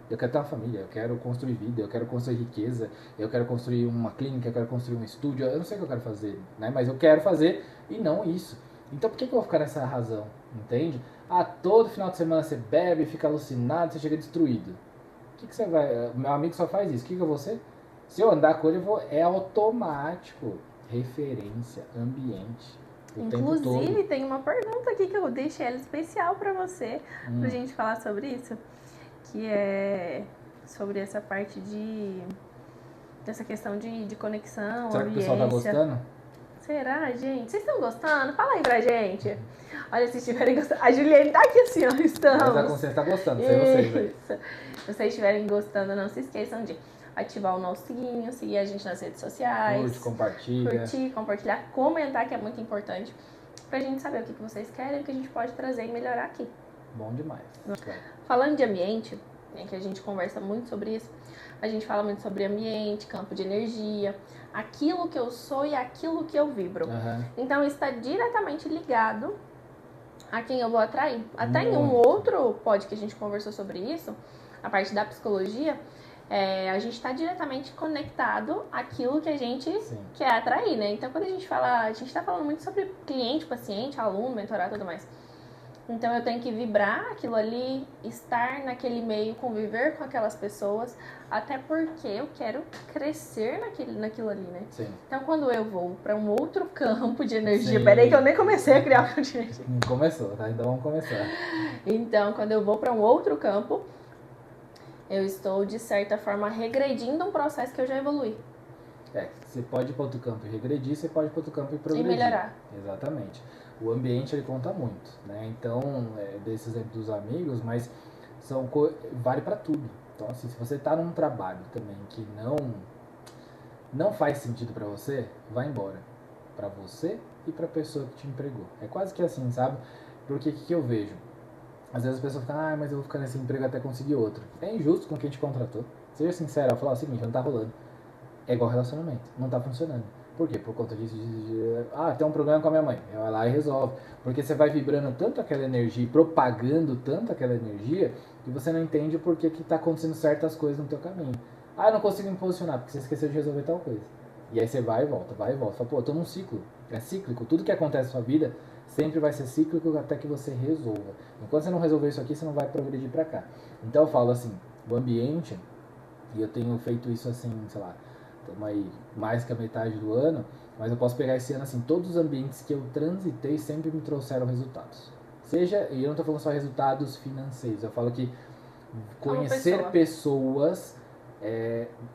Eu quero ter uma família, eu quero construir vida, eu quero construir riqueza, eu quero construir uma clínica, eu quero construir um estúdio. Eu não sei o que eu quero fazer, né? Mas eu quero fazer e não isso. Então por que eu vou ficar nessa razão? Entende? Ah, todo final de semana você bebe, fica alucinado, você chega destruído. O que você vai... Meu amigo só faz isso. O que eu vou ser? Se eu andar com ele, eu vou... É automático. Referência, ambiente. O tempo todo. Inclusive, tem uma pergunta aqui que eu deixei ela especial pra você, pra gente falar sobre isso, que é sobre essa parte dessa questão de conexão, Será que o pessoal tá ambiência. gostando? Será, gente? Vocês estão gostando? Fala aí pra gente. Olha, se estiverem gostando. A Juliane tá aqui assim, ó. Estamos. Mas a consciência tá gostando, sei vocês aí. Isso. Se vocês estiverem gostando, não se esqueçam de ativar o nosso sininho, seguir a gente nas redes sociais. Curte, compartilha. Curtir, compartilhar, comentar, que é muito importante. Pra gente saber o que vocês querem e o que a gente pode trazer e melhorar aqui. Bom demais. Falando de ambiente, né, que a gente conversa muito sobre isso, a gente fala muito sobre ambiente, campo de energia, aquilo que eu sou e aquilo que eu vibro. Então está diretamente ligado a quem eu vou atrair. Até em um outro pod que a gente conversou sobre isso, a parte da psicologia, a gente está diretamente conectado àquilo que a gente quer atrair, né? Então quando a gente fala, a gente está falando muito sobre cliente, paciente, aluno, mentorado e tudo mais. Então eu tenho que vibrar aquilo ali, estar naquele meio, conviver com aquelas pessoas, até porque eu quero crescer naquilo ali, né? Sim. Então quando eu vou para um outro campo de energia, peraí que eu nem comecei a criar o campo de energia. Começou, tá? Então vamos começar. Então quando eu vou para um outro campo, eu estou de certa forma regredindo um processo que eu já evoluí. Você pode ir para outro campo e regredir, você pode ir para outro campo e progredir. E melhorar. Exatamente. O ambiente ele conta muito, né? Então, desse exemplo dos amigos, mas vale para tudo. Então, assim, se você tá num trabalho também que não faz sentido para você, vai embora. Para você e para a pessoa que te empregou. É quase que assim, sabe? Porque o que eu vejo? Às vezes as pessoas ficam, mas eu vou ficar nesse emprego até conseguir outro. É injusto com quem te contratou. Seja sincero, eu falar o seguinte, não tá rolando. É igual relacionamento, não tá funcionando. Por quê? Por conta disso, tem um problema com a minha mãe. Ela vai lá e resolve. Porque você vai vibrando tanto aquela energia e propagando tanto aquela energia que você não entende o porquê que tá acontecendo certas coisas no teu caminho. Eu não consigo me posicionar porque você esqueceu de resolver tal coisa. E aí você vai e volta, vai e volta. Fala, eu tô num ciclo. É cíclico. Tudo que acontece na sua vida sempre vai ser cíclico até que você resolva. Enquanto você não resolver isso aqui, você não vai progredir pra cá. Então eu falo assim, o ambiente, e eu tenho feito isso assim, sei lá, estamos aí mais que a metade do ano, mas eu posso pegar esse ano assim, todos os ambientes que eu transitei sempre me trouxeram resultados. E eu não estou falando só resultados financeiros, eu falo que conhecer pessoas,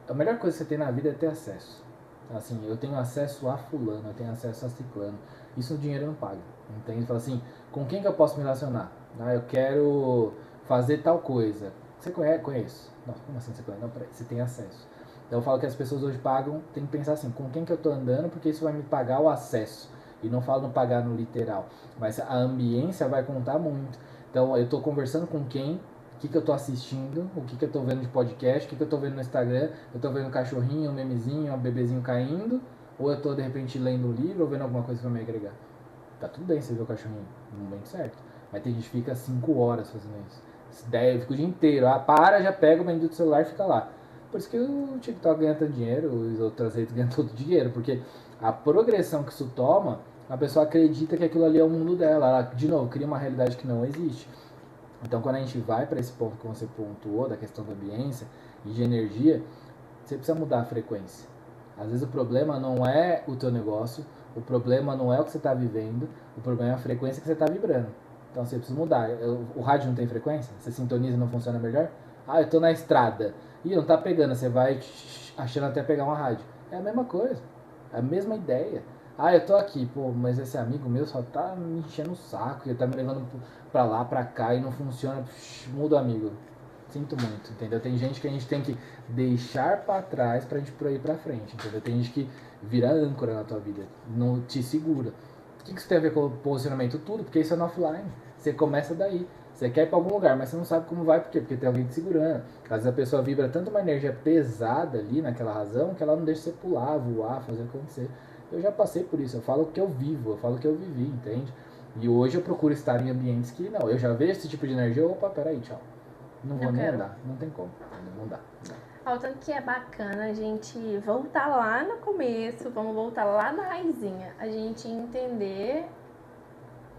a melhor coisa que você tem na vida é ter acesso. Assim, eu tenho acesso a fulano, eu tenho acesso a ciclano, isso o dinheiro não paga, entende? Fala assim, com quem que eu posso me relacionar? Eu quero fazer tal coisa. Você conhece? Não, como assim você conhece? Não, peraí, você tem acesso. Então eu falo que as pessoas hoje pagam, tem que pensar assim, com quem que eu tô andando, porque isso vai me pagar o acesso. E não falo no pagar no literal, mas a ambiência vai contar muito. Então eu tô conversando com quem, o que eu tô assistindo, o que eu tô vendo de podcast, o que eu tô vendo no Instagram, eu tô vendo um cachorrinho, um memezinho, um bebezinho caindo, ou eu tô de repente lendo um livro ou vendo alguma coisa que vai me agregar. Tá tudo bem você ver o cachorrinho no momento certo. Mas tem gente que fica 5 horas fazendo isso. 10, fica o dia inteiro. Ah, para, já pega o bendito celular e fica lá. Por isso que o TikTok ganha tanto dinheiro, as outras redes ganham todo o dinheiro. Porque a progressão que isso toma, a pessoa acredita que aquilo ali é o mundo dela. Ela, de novo, cria uma realidade que não existe. Então, quando a gente vai para esse ponto que você pontuou, da questão da ambiência e de energia, você precisa mudar a frequência. Às vezes o problema não é o teu negócio, o problema não é o que você está vivendo, o problema é a frequência que você está vibrando. Então você precisa mudar. O rádio não tem frequência? Você sintoniza e não funciona melhor? Ah, eu estou na estrada. Ih, não está pegando. Você vai achando até pegar uma rádio. É a mesma coisa. É a mesma ideia. Ah, eu tô aqui, pô, mas esse amigo meu só tá me enchendo o saco, ele tá me levando pra lá, pra cá e não funciona. Muda o amigo. Sinto muito, entendeu? Tem gente que a gente tem que deixar pra trás pra gente ir pra frente, entendeu? Tem gente que vira âncora na tua vida, não te segura. O que isso tem a ver com o posicionamento? Tudo, porque isso é no offline. Você começa daí. Você quer ir pra algum lugar, mas você não sabe como vai, por quê? Porque tem alguém te segurando. Às vezes a pessoa vibra tanto uma energia pesada ali naquela razão que ela não deixa você pular, voar, fazer acontecer. Eu já passei por isso, eu falo o que eu vivo, eu falo o que eu vivi, entende? E hoje eu procuro estar em ambientes que, não, eu já vejo esse tipo de energia, opa, peraí, tchau. Não vou nem andar, não tem como, não dá. O tanto que é bacana a gente voltar lá no começo, vamos voltar lá na raizinha, a gente entender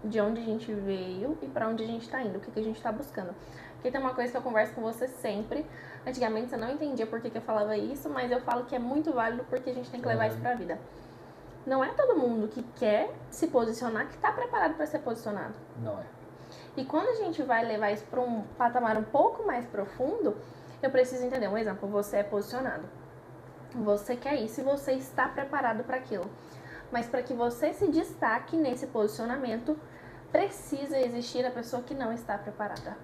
de onde a gente veio e pra onde a gente tá indo, o que a gente tá buscando. Porque tem uma coisa que eu converso com você sempre, antigamente você não entendia por que eu falava isso, mas eu falo que é muito válido porque a gente tem que levar isso pra vida. Não é todo mundo que quer se posicionar que tá preparado pra ser posicionado. Não é. E quando a gente vai levar isso pra um patamar um pouco mais profundo, eu preciso entender. Um exemplo, você é posicionado. Você quer isso e você está preparado para aquilo. Mas para que você se destaque nesse posicionamento, precisa existir a pessoa que não está preparada.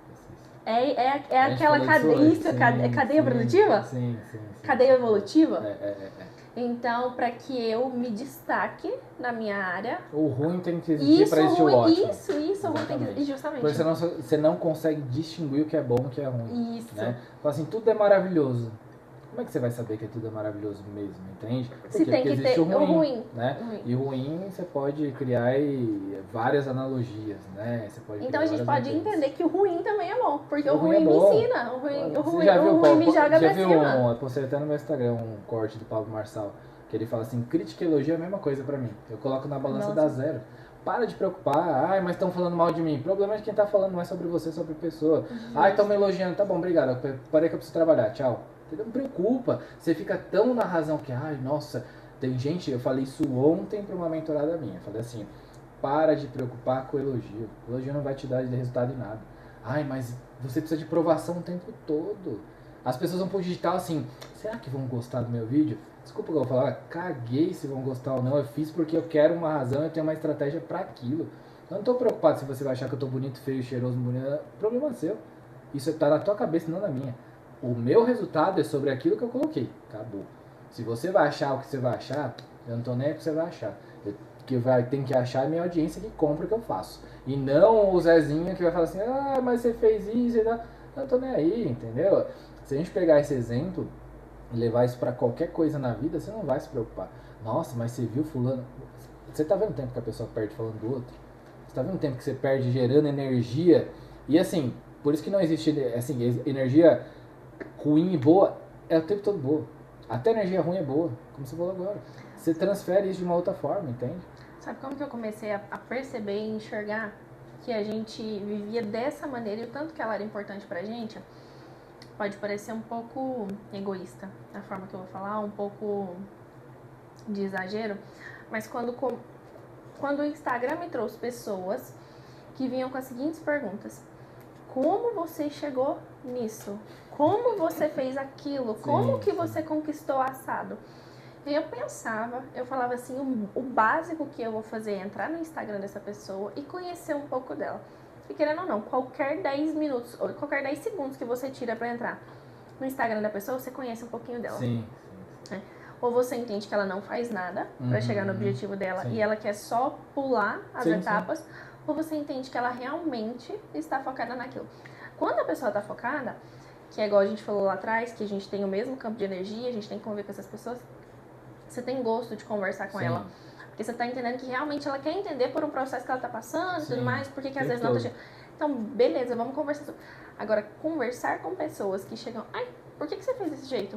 É aquela cadeia produtiva? Sim. Cadeia evolutiva? É. Então, para que eu me destaque na minha área... O ruim tem que existir para existir o ótimo. Isso, o ruim tem que existir, justamente. Porque você não consegue distinguir o que é bom e o que é ruim. Isso. Né? Fala assim, tudo é maravilhoso. Como é que você vai saber que tudo é maravilhoso mesmo, entende? Se tem que ter o ruim. Né? E o ruim você pode criar várias analogias, né? Você pode então a gente pode entender que o ruim também é bom, porque o ruim ruim me ensina, o ruim me joga pra cima. Eu postei até no meu Instagram um corte do Pablo Marçal, que ele fala assim, crítica e elogio é a mesma coisa pra mim. Eu coloco na balança da zero. Para de preocupar, ai, mas estão falando mal de mim. O problema é que quem tá falando não é sobre você, é sobre a pessoa. Ai, estão me elogiando, tá bom, obrigado, parei que eu preciso trabalhar, tchau. Não preocupa, você fica tão na razão que, ai, nossa, tem gente, eu falei isso ontem pra uma mentorada minha, eu falei assim, para de preocupar com o elogio, o elogio não vai te dar resultado em nada. Ai, mas você precisa de provação o tempo todo. As pessoas vão pro digital assim, será que vão gostar do meu vídeo? Desculpa o que eu vou falar, caguei se vão gostar ou não, eu fiz porque eu quero uma razão, eu tenho uma estratégia pra aquilo. Eu não tô preocupado se você vai achar que eu tô bonito, feio, cheiroso, bonito, problema seu. Isso tá na tua cabeça, não na minha. O meu resultado é sobre aquilo que eu coloquei. Acabou. Se você vai achar o que você vai achar, eu não tô nem aí que você vai achar. Tem que achar a minha audiência que compra o que eu faço. E não o Zezinho que vai falar assim, ah, mas você fez isso e tal. Eu não tô nem aí, entendeu? Se a gente pegar esse exemplo e levar isso pra qualquer coisa na vida, você não vai se preocupar. Nossa, mas você viu fulano... Você tá vendo o tempo que a pessoa perde falando do outro? Você tá vendo o tempo que você perde gerando energia? E assim, por isso que não existe assim, energia... ruim e boa é o tempo todo boa. Até energia ruim é boa, como você falou agora. Você transfere isso de uma outra forma, entende? Sabe como que eu comecei a perceber e enxergar que a gente vivia dessa maneira e o tanto que ela era importante pra gente? Pode parecer um pouco egoísta a forma que eu vou falar, um pouco de exagero, mas quando o Instagram me trouxe pessoas que vinham com as seguintes perguntas: como você chegou nisso? Como você fez aquilo? Como que você conquistou assado? E eu pensava, eu falava assim, o básico que eu vou fazer é entrar no Instagram dessa pessoa e conhecer um pouco dela. E querendo ou não, qualquer 10 minutos, ou qualquer 10 segundos que você tira pra entrar no Instagram da pessoa, você conhece um pouquinho dela. Sim. Ou você entende que ela não faz nada pra chegar no objetivo dela e ela quer só pular as etapas, ou você entende que ela realmente está focada naquilo. Quando a pessoa tá focada, que é igual a gente falou lá atrás, que a gente tem o mesmo campo de energia, a gente tem que conviver com essas pessoas, você tem gosto de conversar com ela. Porque você tá entendendo que realmente ela quer entender por um processo que ela tá passando e tudo mais, por que às vezes não tá chegando. Então, beleza, vamos conversar sobre. Agora, conversar com pessoas que chegam, ai, por que você fez desse jeito?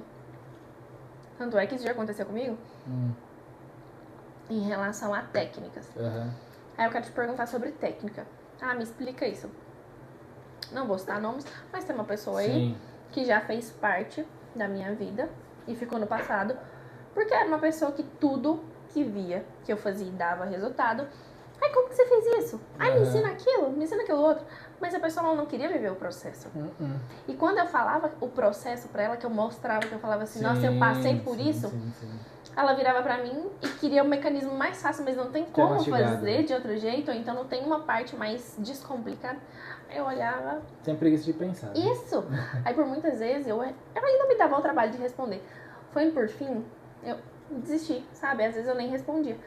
Tanto é que isso já aconteceu comigo em relação a técnicas. Aí eu quero te perguntar sobre técnica. Ah, me explica isso. Não vou citar nomes, mas tem uma pessoa aí que já fez parte da minha vida e ficou no passado, porque era uma pessoa que tudo que via que eu fazia e dava resultado. Ai, como que você fez isso? Ai, me ensina aquilo, me ensina aquilo outro. Mas a pessoa não queria viver o processo. E quando eu falava o processo pra ela, que eu mostrava, que eu falava assim, nossa, eu passei por isso, ela virava pra mim e queria um mecanismo mais fácil, mas não tem como fazer de outro jeito, ou então não tem uma parte mais descomplicada. Aí eu olhava... Tem preguiça de pensar. Né? Isso! Aí por muitas vezes eu ainda me dava o trabalho de responder. Foi por fim, eu desisti, sabe? Às vezes eu nem respondia.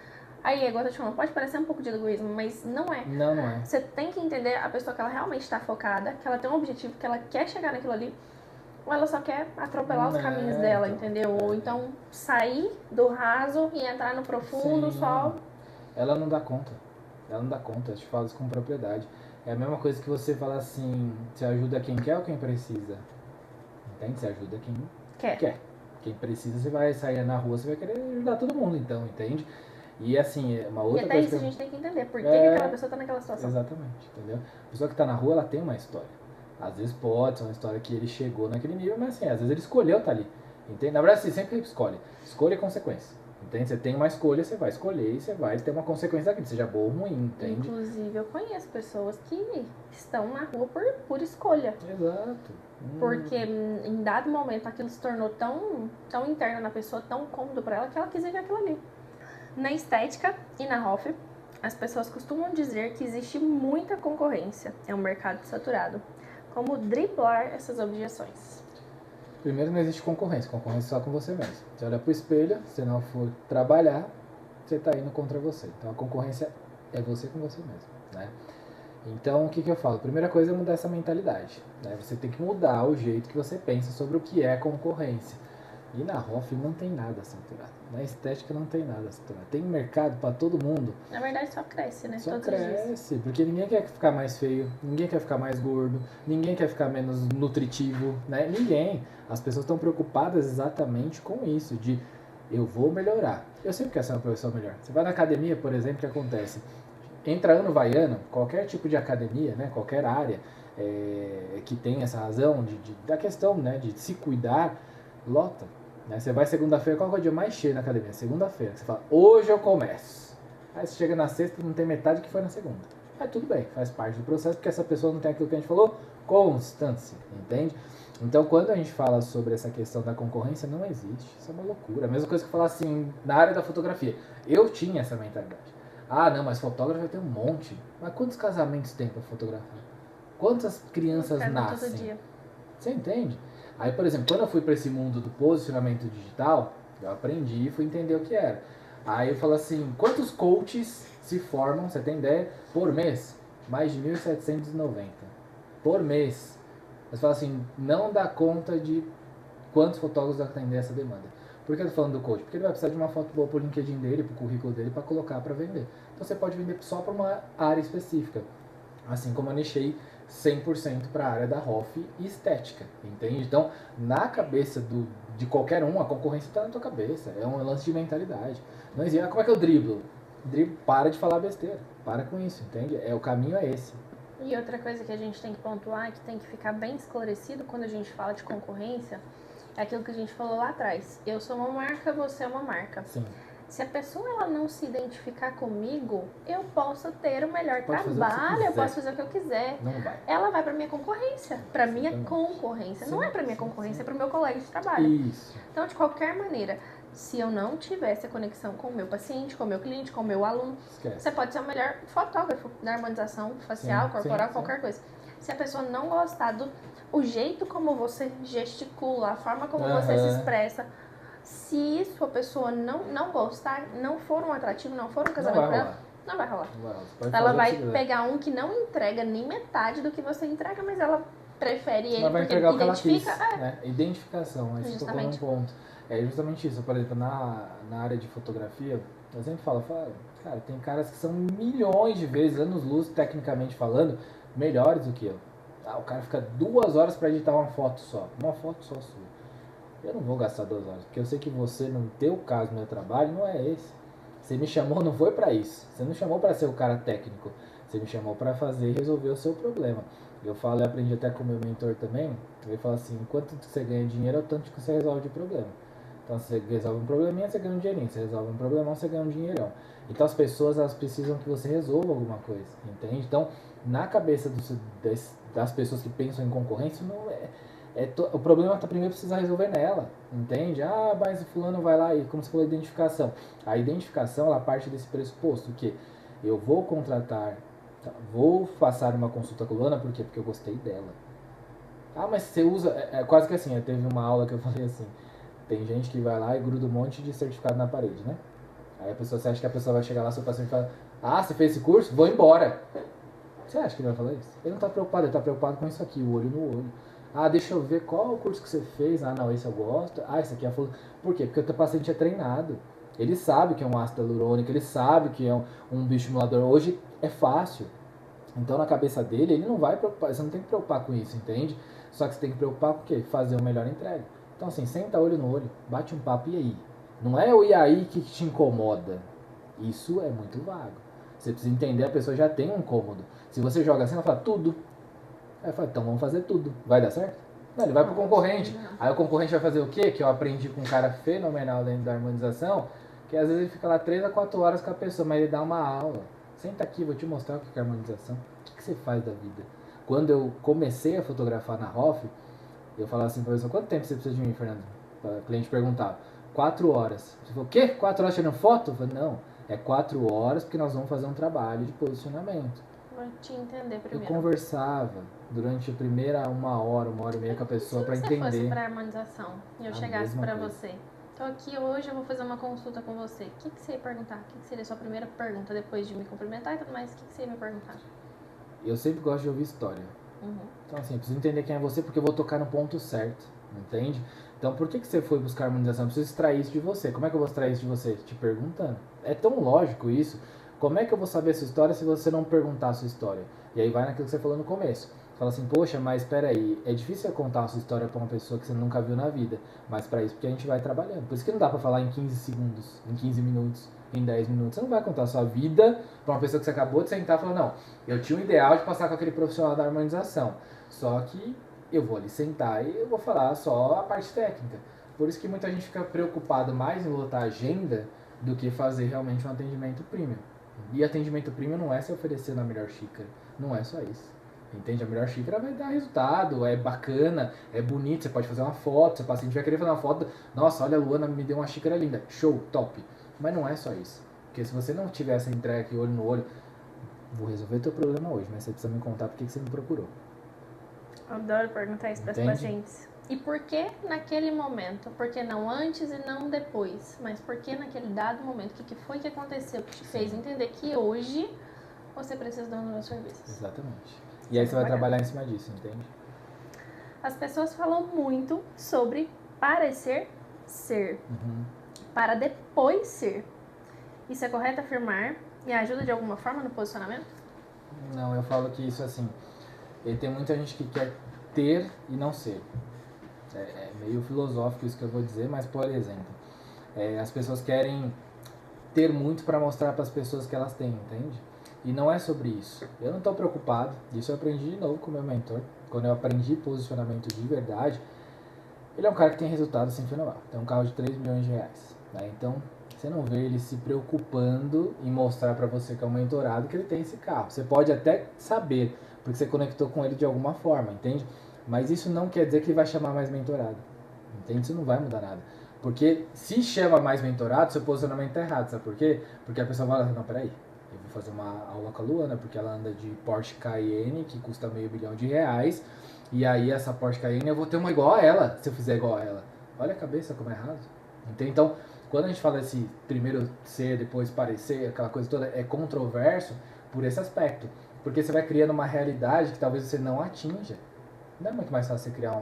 Aí, igual eu tô te falando, pode parecer um pouco de egoísmo, mas não é. Não é. Você tem que entender a pessoa que ela realmente está focada, que ela tem um objetivo, que ela quer chegar naquilo ali, ou ela só quer atropelar os caminhos dela, entendeu? Ou então sair do raso e entrar no profundo só... Ela não dá conta. Ela não dá conta, eu te falo isso com propriedade. É a mesma coisa que você fala assim, você ajuda quem quer ou quem precisa? Entende? Você ajuda quem quer. Quem precisa, você vai sair na rua, você vai querer ajudar todo mundo, então, entende? E assim, uma outra coisa. E até coisa isso a gente tem que entender, por que aquela pessoa tá naquela situação. Exatamente, entendeu? A pessoa que tá na rua, ela tem uma história. Às vezes pode ser uma história que ele chegou naquele nível, mas assim, às vezes ele escolheu estar ali. Entende? Na verdade, você sempre escolhe. Escolha e consequência. Entende? Você tem uma escolha, você vai escolher e você vai ter uma consequência daquilo, seja boa ou ruim, entende? Inclusive, eu conheço pessoas que estão na rua por escolha. Exato. Porque em dado momento aquilo se tornou tão interno na pessoa, tão cômodo pra ela, que ela quis viver aquilo ali. Na estética e na Hoff, as pessoas costumam dizer que existe muita concorrência, é um mercado saturado. Como driblar essas objeções? Primeiro, não existe concorrência só com você mesmo. Você olha pro espelho, se não for trabalhar, você tá indo contra você. Então a concorrência é você com você mesmo, né? Então o que eu falo? Primeira coisa é mudar essa mentalidade, né? Você tem que mudar o jeito que você pensa sobre o que é concorrência. E na Hoff não tem nada saturado. Na estética não tem nada saturado. Tem mercado para todo mundo. Na verdade só cresce, né? Só todos cresce, porque ninguém quer ficar mais feio, ninguém quer ficar mais gordo, ninguém quer ficar menos nutritivo, né? Ninguém. As pessoas estão preocupadas exatamente com isso, de eu vou melhorar. Eu sempre quero ser uma pessoa melhor. Você vai na academia, por exemplo, o que acontece? Entra ano, vai ano, qualquer tipo de academia, né? Qualquer área que tem essa razão da questão, né? De se cuidar, lota. Né? Você vai segunda-feira, qual é o dia mais cheio na academia? Segunda-feira. Você fala, hoje eu começo. Aí você chega na sexta e não tem metade que foi na segunda. Aí tudo bem, faz parte do processo, porque essa pessoa não tem aquilo que a gente falou, constância, entende? Então, quando a gente fala sobre essa questão da concorrência, não existe. Isso é uma loucura. A mesma coisa que falar assim, na área da fotografia. Eu tinha essa mentalidade. Ah, não, mas fotógrafo vai ter um monte. Mas quantos casamentos tem para fotografar? Quantas crianças nascem? Todo dia. Você entende? Aí, por exemplo, quando eu fui para esse mundo do posicionamento digital, eu aprendi e fui entender o que era. Aí eu falo assim, quantos coaches se formam, você tem ideia, por mês? Mais de 1.790 por mês. Você fala assim, não dá conta de quantos fotógrafos atendem essa demanda. Por que eu tô falando do coach? Porque ele vai precisar de uma foto boa pro LinkedIn dele, pro currículo dele, para colocar para vender. Então você pode vender só para uma área específica. Assim como eu nichei 100% para a área da Hoff e estética, entende? Então, na cabeça de qualquer um, a concorrência está na tua cabeça. É um lance de mentalidade. Não existe. Como é que eu driblo? Para de falar besteira. Para com isso, entende? O caminho é esse. E outra coisa que a gente tem que pontuar, que tem que ficar bem esclarecido quando a gente fala de concorrência, é aquilo que a gente falou lá atrás. Eu sou uma marca, você é uma marca. Sim. Se a pessoa ela não se identificar comigo, eu posso ter o melhor trabalho, eu posso fazer o que eu quiser. Não vai. Ela vai para minha concorrência, para minha concorrência. Não é para minha concorrência, é para o meu colega de trabalho. Isso. Então, de qualquer maneira, se eu não tivesse a conexão com o meu paciente, com o meu cliente, com o meu aluno, você pode ser o melhor fotógrafo da harmonização facial, corporal, qualquer coisa. Se a pessoa não gostar do jeito como você gesticula, a forma como você se expressa, se isso a pessoa não gostar, não for um atrativo, não for um casamento pra ela, não vai rolar. Ela vai pegar um que não entrega nem metade do que você entrega, mas ela prefere ele ela vai porque entregar o que identifica. ela quis, né? Identificação, aí você tocou num ponto. É justamente isso. Por exemplo, na área de fotografia, eu sempre falo, cara, tem caras que são milhões de vezes, anos-luz, tecnicamente falando, melhores do que eu. Ah, o cara fica 2 horas para editar uma foto só sua. Eu não vou gastar 2 horas, porque eu sei que você, no teu caso, no meu trabalho, não é esse. Você me chamou, não foi para isso. Você não chamou para ser o cara técnico. Você me chamou para fazer e resolver o seu problema. Eu falo, eu aprendi até com o meu mentor também. Ele fala assim, enquanto você ganha dinheiro, é o tanto que você resolve de problema. Então, se você resolve um probleminha, você ganha um dinheirinho. Se você resolve um problemão, você ganha um dinheirão. Então, as pessoas, elas precisam que você resolva alguma coisa, entende? Então, na cabeça das pessoas que pensam em concorrência, não o problema tá primeiro precisa resolver nela, entende? Ah, mas o fulano vai lá e, como você falou, identificação. A identificação, ela parte desse pressuposto que eu vou contratar, tá, vou passar uma consulta com a Luana, por quê? Porque eu gostei dela. Ah, mas você usa, quase que assim, teve uma aula que eu falei assim, tem gente que vai lá e gruda um monte de certificado na parede, né? Aí a pessoa, você acha que a pessoa vai chegar lá, seu paciente fala, ah, você fez esse curso? Vou embora. Você acha que ele vai falar isso? Ele não tá preocupado, ele tá preocupado com isso aqui, o olho no olho. Ah, deixa eu ver qual o curso que você fez. Ah, não, esse eu gosto. Ah, esse aqui é fulano. Por quê? Porque o teu paciente é treinado. Ele sabe que é um ácido hialurônico, ele sabe que é um bioestimulador. Hoje é fácil. Então, na cabeça dele, ele não vai preocupar. Você não tem que preocupar com isso, entende? Só que você tem que preocupar com o quê? Fazer uma melhor entrega. Então, assim, senta olho no olho, bate um papo e aí. Não é o e aí que te incomoda. Isso é muito vago. Você precisa entender, a pessoa já tem um incômodo. Se você joga assim, ela fala tudo. Aí fala, então vamos fazer tudo. Vai dar certo? Não, ele vai pro concorrente. Aí o concorrente vai fazer o quê? Que eu aprendi com um cara fenomenal dentro da harmonização, que às vezes ele fica lá 3 a 4 horas com a pessoa, mas ele dá uma aula. Senta aqui, vou te mostrar o que é harmonização. O que você faz da vida? Quando eu comecei a fotografar na Hoff, eu falava assim, professor, quanto tempo você precisa de mim, Fernando? O cliente perguntava. 4 horas. Você falou, o quê? 4 horas tirando foto? Eu falei, não, é 4 horas porque nós vamos fazer um trabalho de posicionamento. Vou te entender primeiro. Eu conversava durante a primeira 1 hora e meia com a pessoa para entender. Se você fosse para harmonização e eu chegasse para você, tô aqui hoje, eu vou fazer uma consulta com você, o que você ia perguntar? O que seria a sua primeira pergunta depois de me cumprimentar e tudo mais? O que você ia me perguntar? Eu sempre gosto de ouvir história. Então, assim, eu preciso entender quem é você porque eu vou tocar no ponto certo, entende? Então, por que você foi buscar harmonização? Eu preciso extrair isso de você. Como é que eu vou extrair isso de você? Te perguntando. É tão lógico isso. Como é que eu vou saber a sua história se você não perguntar a sua história? E aí vai naquilo que você falou no começo. Fala assim, poxa, mas espera aí, é difícil eu contar a sua história pra uma pessoa que você nunca viu na vida. Mas pra isso, porque a gente vai trabalhando. Por isso que não dá pra falar em 15 segundos, em 15 minutos, em 10 minutos. Você não vai contar a sua vida pra uma pessoa que você acabou de sentar e falar, não, eu tinha um ideal de passar com aquele profissional da harmonização. Só que eu vou ali sentar e eu vou falar só a parte técnica. Por isso que muita gente fica preocupada mais em lotar a agenda do que fazer realmente um atendimento premium. E atendimento premium não é se oferecer na melhor xícara. Não é só isso. Entende? A melhor xícara vai dar resultado, é bacana, é bonito, você pode fazer uma foto, se o paciente vai querer fazer uma foto, nossa, olha a Luana me deu uma xícara linda, show, top. Mas não é só isso. Porque se você não tiver essa entrega aqui olho no olho, vou resolver teu problema hoje, mas você precisa me contar por que você me procurou. Adoro perguntar isso para os pacientes. E por que naquele momento? Por que não antes e não depois? Mas por que naquele dado momento? O que foi que aconteceu que te fez entender que hoje você precisa dos meus serviços? Exatamente. E aí você vai trabalhar em cima disso, entende? As pessoas falam muito sobre parecer ser, para depois ser. Isso é correto afirmar e ajuda de alguma forma no posicionamento? Não, eu falo que isso assim, tem muita gente que quer ter e não ser. É meio filosófico isso que eu vou dizer, mas por exemplo, as pessoas querem ter muito para mostrar para as pessoas que elas têm, entende? E não é sobre isso. Eu não estou preocupado, isso eu aprendi de novo com o meu mentor. Quando eu aprendi posicionamento de verdade, ele é um cara que tem resultado assim fenomenal. Tem um carro de 3 milhões de reais. Né? Então, você não vê ele se preocupando em mostrar para você que é um mentorado que ele tem esse carro. Você pode até saber, porque você conectou com ele de alguma forma, entende? Mas isso não quer dizer que ele vai chamar mais mentorado. Entende? Isso não vai mudar nada. Porque se chama mais mentorado, seu posicionamento está errado. Sabe por quê? Porque a pessoa fala, não, peraí, eu vou fazer uma aula com a Luana, porque ela anda de Porsche Cayenne, que custa R$500 mil, e aí essa Porsche Cayenne eu vou ter uma igual a ela, se eu fizer igual a ela. Olha a cabeça como é errado. Entende? Então, quando a gente fala esse primeiro ser, depois parecer, aquela coisa toda, é controverso por esse aspecto. Porque você vai criando uma realidade que talvez você não atinja. Não é muito mais fácil você criar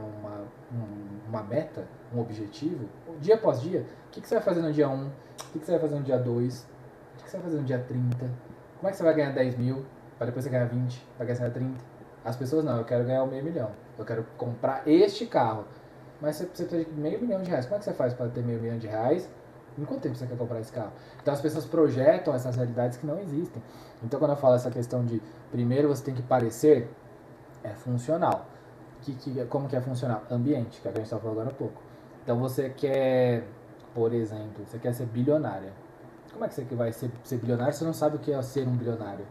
uma meta, um objetivo, dia após dia? O que você vai fazer no dia 1? O que você vai fazer no dia 2? O que você vai fazer no dia 30? Como é que você vai ganhar 10 mil? Para depois você ganhar 20? Para ganhar 30? As pessoas não, eu quero ganhar meio milhão. Eu quero comprar este carro. Mas você precisa de meio milhão de reais. Como é que você faz para ter meio milhão de reais? Em quanto tempo você quer comprar esse carro? Então as pessoas projetam essas realidades que não existem. Então quando eu falo essa questão de primeiro você tem que parecer, é funcional. Como que é funcional? Ambiente, que é o que a gente estava falando agora há pouco. Então você quer, por exemplo, você quer ser bilionária. Como é que você vai ser bilionário se você não sabe o que é ser um bilionário?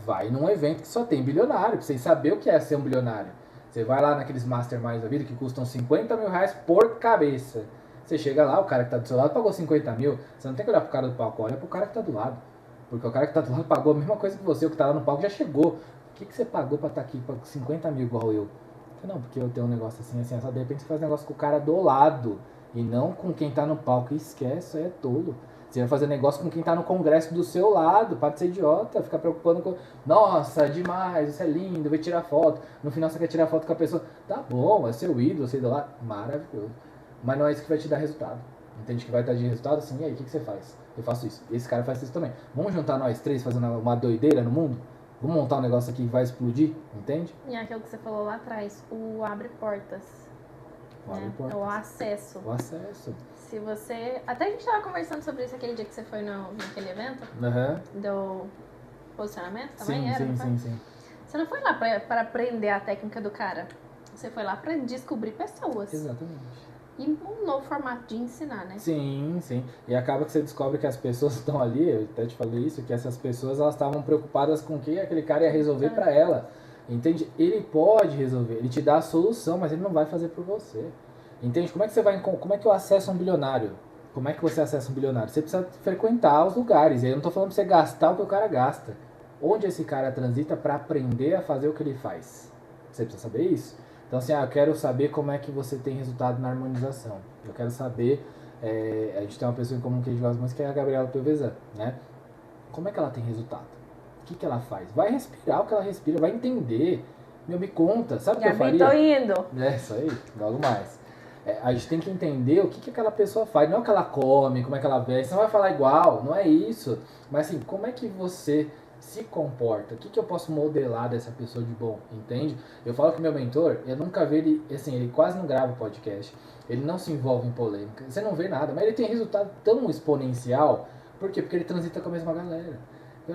Vai num evento que só tem bilionário, pra você saber o que é ser um bilionário. Você vai lá naqueles masterminds da vida que custam 50 mil reais por cabeça. Você chega lá, o cara que tá do seu lado pagou 50 mil. Você não tem que olhar pro cara do palco, olha pro cara que tá do lado. Porque o cara que tá do lado pagou a mesma coisa que você, o que tá lá no palco já chegou. O que você pagou pra estar aqui com 50 mil igual eu? Não, porque eu tenho um negócio assim, assim, só de repente você faz um negócio com o cara do lado. E não com quem tá no palco. Esquece, é tolo. Você vai fazer negócio com quem tá no congresso do seu lado. Para de ser idiota, ficar preocupando com. Nossa, demais, isso é lindo, vai tirar foto. No final você quer tirar foto com a pessoa. Tá bom, é seu ídolo, seu ídolo lá. Maravilhoso. Mas não é isso que vai te dar resultado. Entende que vai dar de resultado assim? E aí, o que você faz? Eu faço isso. Esse cara faz isso também. Vamos juntar nós três fazendo uma doideira no mundo? Vamos montar um negócio aqui que vai explodir? Entende? E é aquilo que você falou lá atrás, o abre portas. O abre portas. O acesso. O acesso. Se você... Até a gente tava conversando sobre isso aquele dia que você foi naquele evento. Do posicionamento também, Sim. Você não foi lá pra aprender a técnica do cara. Você foi lá pra descobrir pessoas. Exatamente. E um novo formato de ensinar, né? Sim. E acaba que você descobre que as pessoas estão ali, eu até te falei isso, que essas pessoas elas estavam preocupadas com o que aquele cara ia resolver pra ela. Entende? Ele pode resolver, ele te dá a solução, mas ele não vai fazer por você. Entende? Como é que eu acesso um bilionário? Como é que você acessa um bilionário? Você precisa frequentar os lugares. E aí eu não tô falando pra você gastar o que o cara gasta. Onde esse cara transita pra aprender a fazer o que ele faz? Você precisa saber isso? Então assim, eu quero saber como é que você tem resultado na harmonização. Eu quero saber, a gente tem uma pessoa em comum que a gente gosta muito, que é a Gabriela Pelvezan, né? Como é que ela tem resultado? O que ela faz? Vai respirar o que ela respira, vai entender. Me conta, sabe o que eu faria? Tô indo. É, isso aí, logo mais. A gente tem que entender o que aquela pessoa faz, não é o que ela come, como é que ela veste, você não vai falar igual, não é isso. Mas assim, como é que você se comporta? O que eu posso modelar dessa pessoa de bom, entende? Eu falo que meu mentor, eu nunca vi ele, assim, ele quase não grava podcast, ele não se envolve em polêmica, você não vê nada, mas ele tem resultado tão exponencial, por quê? Porque ele transita com a mesma galera.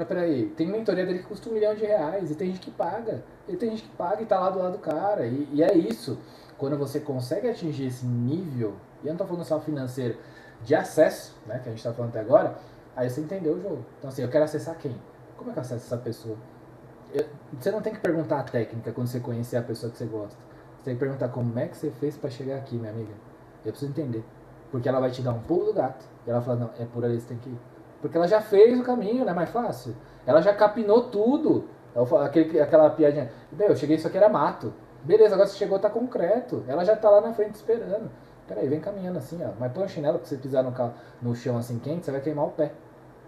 Peraí, tem mentoria dele que custa R$1 milhão e tem gente que paga, e tá lá do lado do cara, e é isso. Quando você consegue atingir esse nível, e eu não tô falando só financeiro, de acesso, né, que a gente tá falando até agora, aí você entendeu o jogo. Então assim, eu quero acessar quem? Como é que eu acesso essa pessoa? Você não tem que perguntar a técnica quando você conhecer a pessoa que você gosta. Você tem que perguntar como é que você fez pra chegar aqui, minha amiga. Eu preciso entender. Porque ela vai te dar um pulo do gato. E ela fala, não, é por ali que você tem que ir. Porque ela já fez o caminho, não é mais fácil? Ela já capinou tudo. Aquela piadinha. Meu, eu cheguei, isso aqui era mato. Beleza, agora você chegou, tá concreto. Ela já tá lá na frente esperando. Peraí, vem caminhando assim, ó. Mas põe um chinelo pra você pisar no chão assim quente, você vai queimar o pé.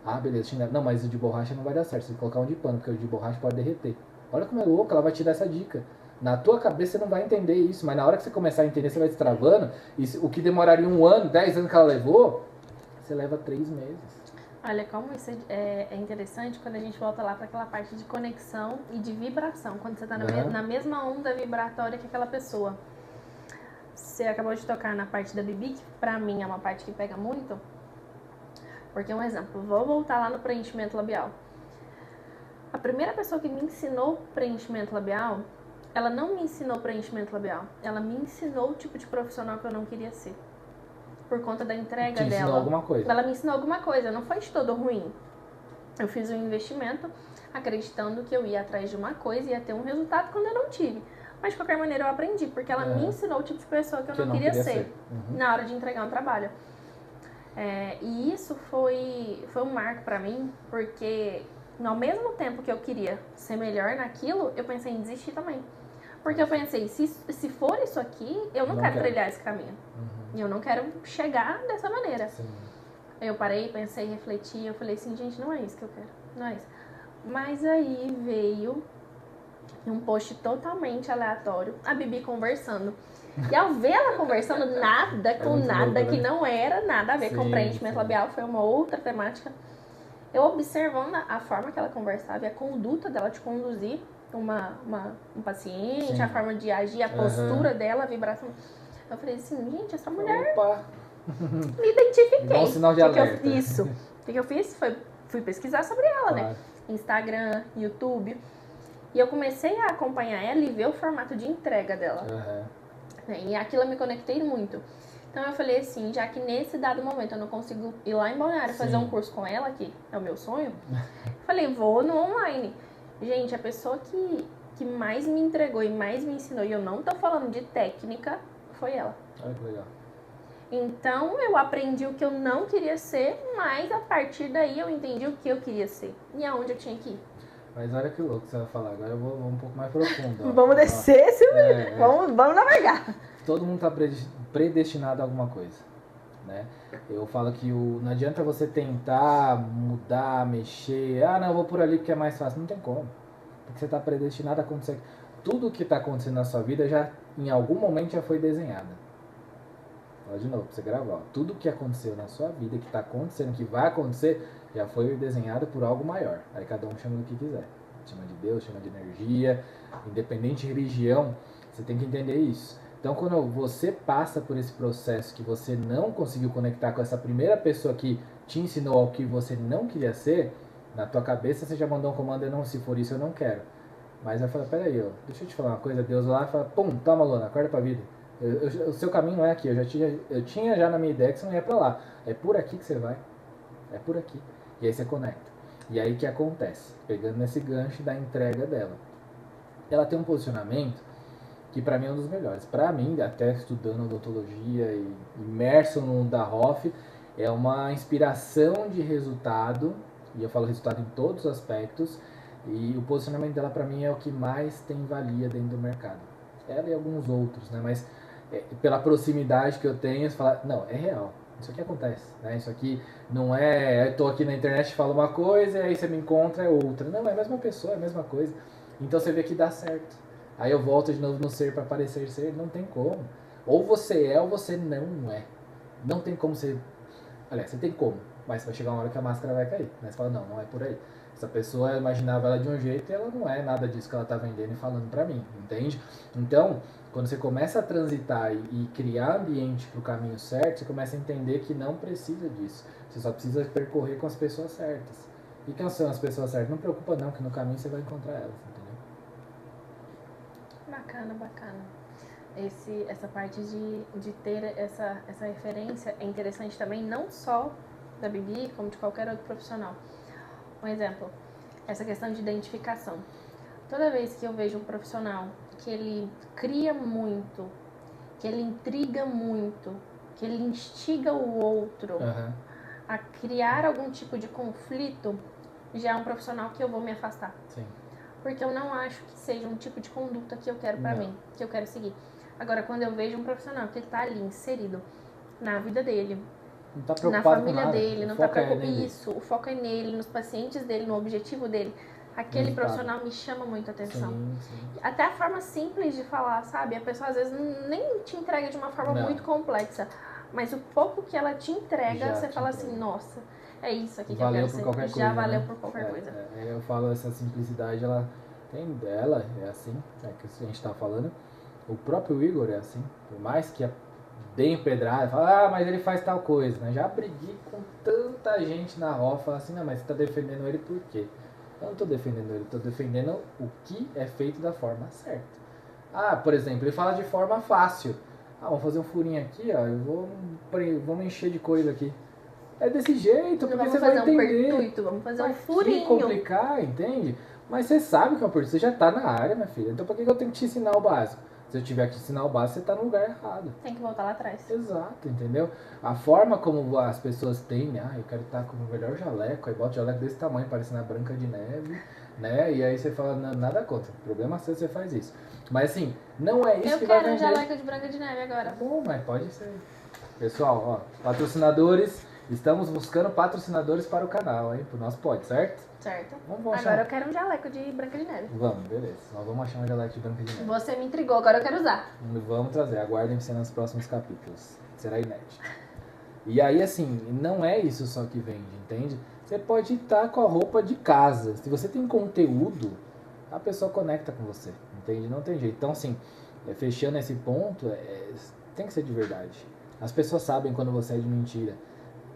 Ah, beleza, chinelo. Não, mas o de borracha não vai dar certo. Você tem que colocar um de pano, porque o de borracha pode derreter. Olha como é louco, ela vai te dar essa dica. Na tua cabeça você não vai entender isso, mas na hora que você começar a entender, você vai destravando. E o que demoraria 1 ano, 10 anos que ela levou, você leva 3 meses. Olha, como isso é interessante quando a gente volta lá para aquela parte de conexão e de vibração. Quando você está na mesma onda vibratória que aquela pessoa. Você acabou de tocar na parte da Bibi, que pra mim é uma parte que pega muito. Porque, um exemplo, vou voltar lá no preenchimento labial. A primeira pessoa que me ensinou preenchimento labial, ela não me ensinou preenchimento labial. Ela me ensinou o tipo de profissional que eu não queria ser. Por conta da entrega dela. Ela me ensinou alguma coisa. Ela me ensinou alguma coisa, não foi de todo ruim. Eu fiz um investimento acreditando que eu ia atrás de uma coisa e ia ter um resultado quando eu não tive. Mas de qualquer maneira eu aprendi, porque ela me ensinou o tipo de pessoa que eu não queria ser. Na hora de entregar um trabalho. E isso foi um marco pra mim, porque ao mesmo tempo que eu queria ser melhor naquilo, eu pensei em desistir também. Porque eu pensei, se for isso aqui, eu não quero trilhar esse caminho. Eu não quero chegar dessa maneira. Sim. Eu parei, pensei, refleti, eu falei assim, gente, não é isso que eu quero. Não é isso. Mas aí veio em um post totalmente aleatório, a Bibi conversando. E ao ver ela conversando, nada com nada, louco, né? que não era nada a ver com Sim, preenchimento sim. labial, foi uma outra temática. Eu observando a forma que ela conversava e a conduta dela de conduzir um paciente, Sim. a forma de agir, a postura dela, a vibração. Eu falei assim, gente, essa mulher, Opa! me identifiquei. Bom sinal de alerta. Isso. O que eu fiz? Fui pesquisar sobre ela, né? Claro. Instagram, YouTube. E eu comecei a acompanhar ela e ver o formato de entrega dela. Né? E aquilo eu me conectei muito. Então eu falei assim, já que nesse dado momento eu não consigo ir lá em Balneário Sim. fazer um curso com ela, que é o meu sonho, falei, vou no online. Gente, a pessoa que mais me entregou e mais me ensinou, e eu não tô falando de técnica, foi ela. Olha que legal. Então eu aprendi o que eu não queria ser, mas a partir daí eu entendi o que eu queria ser e aonde eu tinha que ir. Mas olha que louco que você vai falar. Agora eu vou um pouco mais profundo. Ó. Vamos descer, É. Vamos navegar. Todo mundo está predestinado a alguma coisa, né? Eu falo que não adianta você tentar mudar, mexer. Ah, não, eu vou por ali porque é mais fácil. Não tem como. Porque você está predestinado a acontecer. Tudo que está acontecendo na sua vida já, em algum momento, já foi desenhado. Fala de novo, pra você gravar. Ó. Tudo que aconteceu na sua vida, que está acontecendo, que vai acontecer, já foi desenhado por algo maior. Aí cada um chama do que quiser. Chama de Deus, chama de energia. Independente de religião, você tem que entender isso. Então, quando você passa por esse processo que você não conseguiu conectar com essa primeira pessoa que te ensinou ao que você não queria ser, na tua cabeça você já mandou um comando, não, se for isso eu não quero. Mas eu falo, peraí, ó, deixa eu te falar uma coisa, Deus lá fala, pum, toma Luna, acorda pra vida. O seu caminho não é aqui, eu tinha já na minha ideia que você não ia pra lá. É por aqui que você vai. É por aqui. E aí você conecta. E aí o que acontece? Pegando nesse gancho da entrega dela. Ela tem um posicionamento que pra mim é um dos melhores. Pra mim, até estudando odontologia e imerso no da Hoff, é uma inspiração de resultado, e eu falo resultado em todos os aspectos, e o posicionamento dela pra mim é o que mais tem valia dentro do mercado. Ela e alguns outros, né? Mas pela proximidade que eu tenho, você fala, não, é real. Isso aqui acontece, né? Isso aqui não é, eu tô aqui na internet e falo uma coisa, e aí você me encontra é outra. Não, é a mesma pessoa, é a mesma coisa. Então você vê que dá certo. Aí eu volto de novo no ser para parecer ser, não tem como. Ou você é ou você não é. Não tem como você... Aliás, você tem como, mas vai chegar uma hora que a máscara vai cair. Né? Você fala, não, não é por aí. Essa pessoa, eu imaginava ela de um jeito e ela não é nada disso que ela tá vendendo e falando pra mim, entende? Então, quando você começa a transitar e criar ambiente pro caminho certo, você começa a entender que não precisa disso. Você só precisa percorrer com as pessoas certas. E quem são as pessoas certas? Não preocupa não, que no caminho você vai encontrar elas, entendeu? Bacana, bacana. Essa parte de ter essa referência é interessante também, não só da Bibi, como de qualquer outro profissional. Um exemplo, essa questão de identificação. Toda vez que eu vejo um profissional que ele cria muito, que ele intriga muito, que ele instiga o outro a criar algum tipo de conflito, já é um profissional que eu vou me afastar. Sim. Porque eu não acho que seja um tipo de conduta que eu quero pra mim, que eu quero seguir. Agora, quando eu vejo um profissional que ele tá ali inserido na vida dele, Não tá na preocupado família com nada. dele, O não tá foco é preocupado nele. isso, o foco é nele, nos pacientes dele, no objetivo dele. Aquele Resultado. profissional me chama muito a atenção. Sim. Até a forma simples de falar, sabe? A pessoa às vezes nem te entrega de uma forma Não. muito complexa, mas o pouco que ela te entrega, Já você te fala entrega. assim, nossa, é isso aqui que Valeu eu por quero qualquer ser. coisa, Já valeu né? por qualquer coisa. Eu falo, essa simplicidade, ela tem dela, é assim, é que a gente tá falando. O próprio Igor é assim, por mais que dê empedrada, fala, mas ele faz tal coisa, né? Já briguei com tanta gente na rua, fala assim, não, mas você tá defendendo ele por quê? Eu não tô defendendo ele, tô defendendo o que é feito da forma certa. Ah, por exemplo, ele fala de forma fácil. Ah, vamos fazer um furinho aqui, ó, vamos encher de coisa aqui. É desse jeito, porque Vamos você vai fazer um entender. pertuito, vamos fazer um Pra que furinho. complicar, entende? Mas você sabe que é um pertuito, você já tá na área, minha filha. Então por que eu tenho que te ensinar o básico? Se eu tiver que te ensinar o básico, você tá no lugar errado. Tem que voltar lá atrás. Exato, entendeu? A forma como as pessoas têm, eu quero estar com o melhor jaleco, aí bota o jaleco desse tamanho, parecendo a Branca de Neve, né? E aí você fala, nada contra, problema seu, você faz isso. Mas assim, não é isso Eu que vai quero um vender. jaleco de Branca de Neve Tá agora. bom, mas pode ser. Pessoal, ó, patrocinadores, Estamos buscando patrocinadores para o canal, hein? Pro nosso pod, certo? Certo. Vamos achar. Agora eu quero um jaleco de Branca de Neve. Vamos, beleza. Nós vamos achar um jaleco de Branca de Neve. Você me intrigou, agora eu quero usar. Vamos trazer, aguardem cenas nos próximos capítulos. Será inédito. E aí, assim, não é isso só que vende, entende? Você pode estar com a roupa de casa. Se você tem conteúdo, a pessoa conecta com você, entende? Não tem jeito. Então, assim, fechando esse ponto, tem que ser de verdade. As pessoas sabem quando você é de mentira.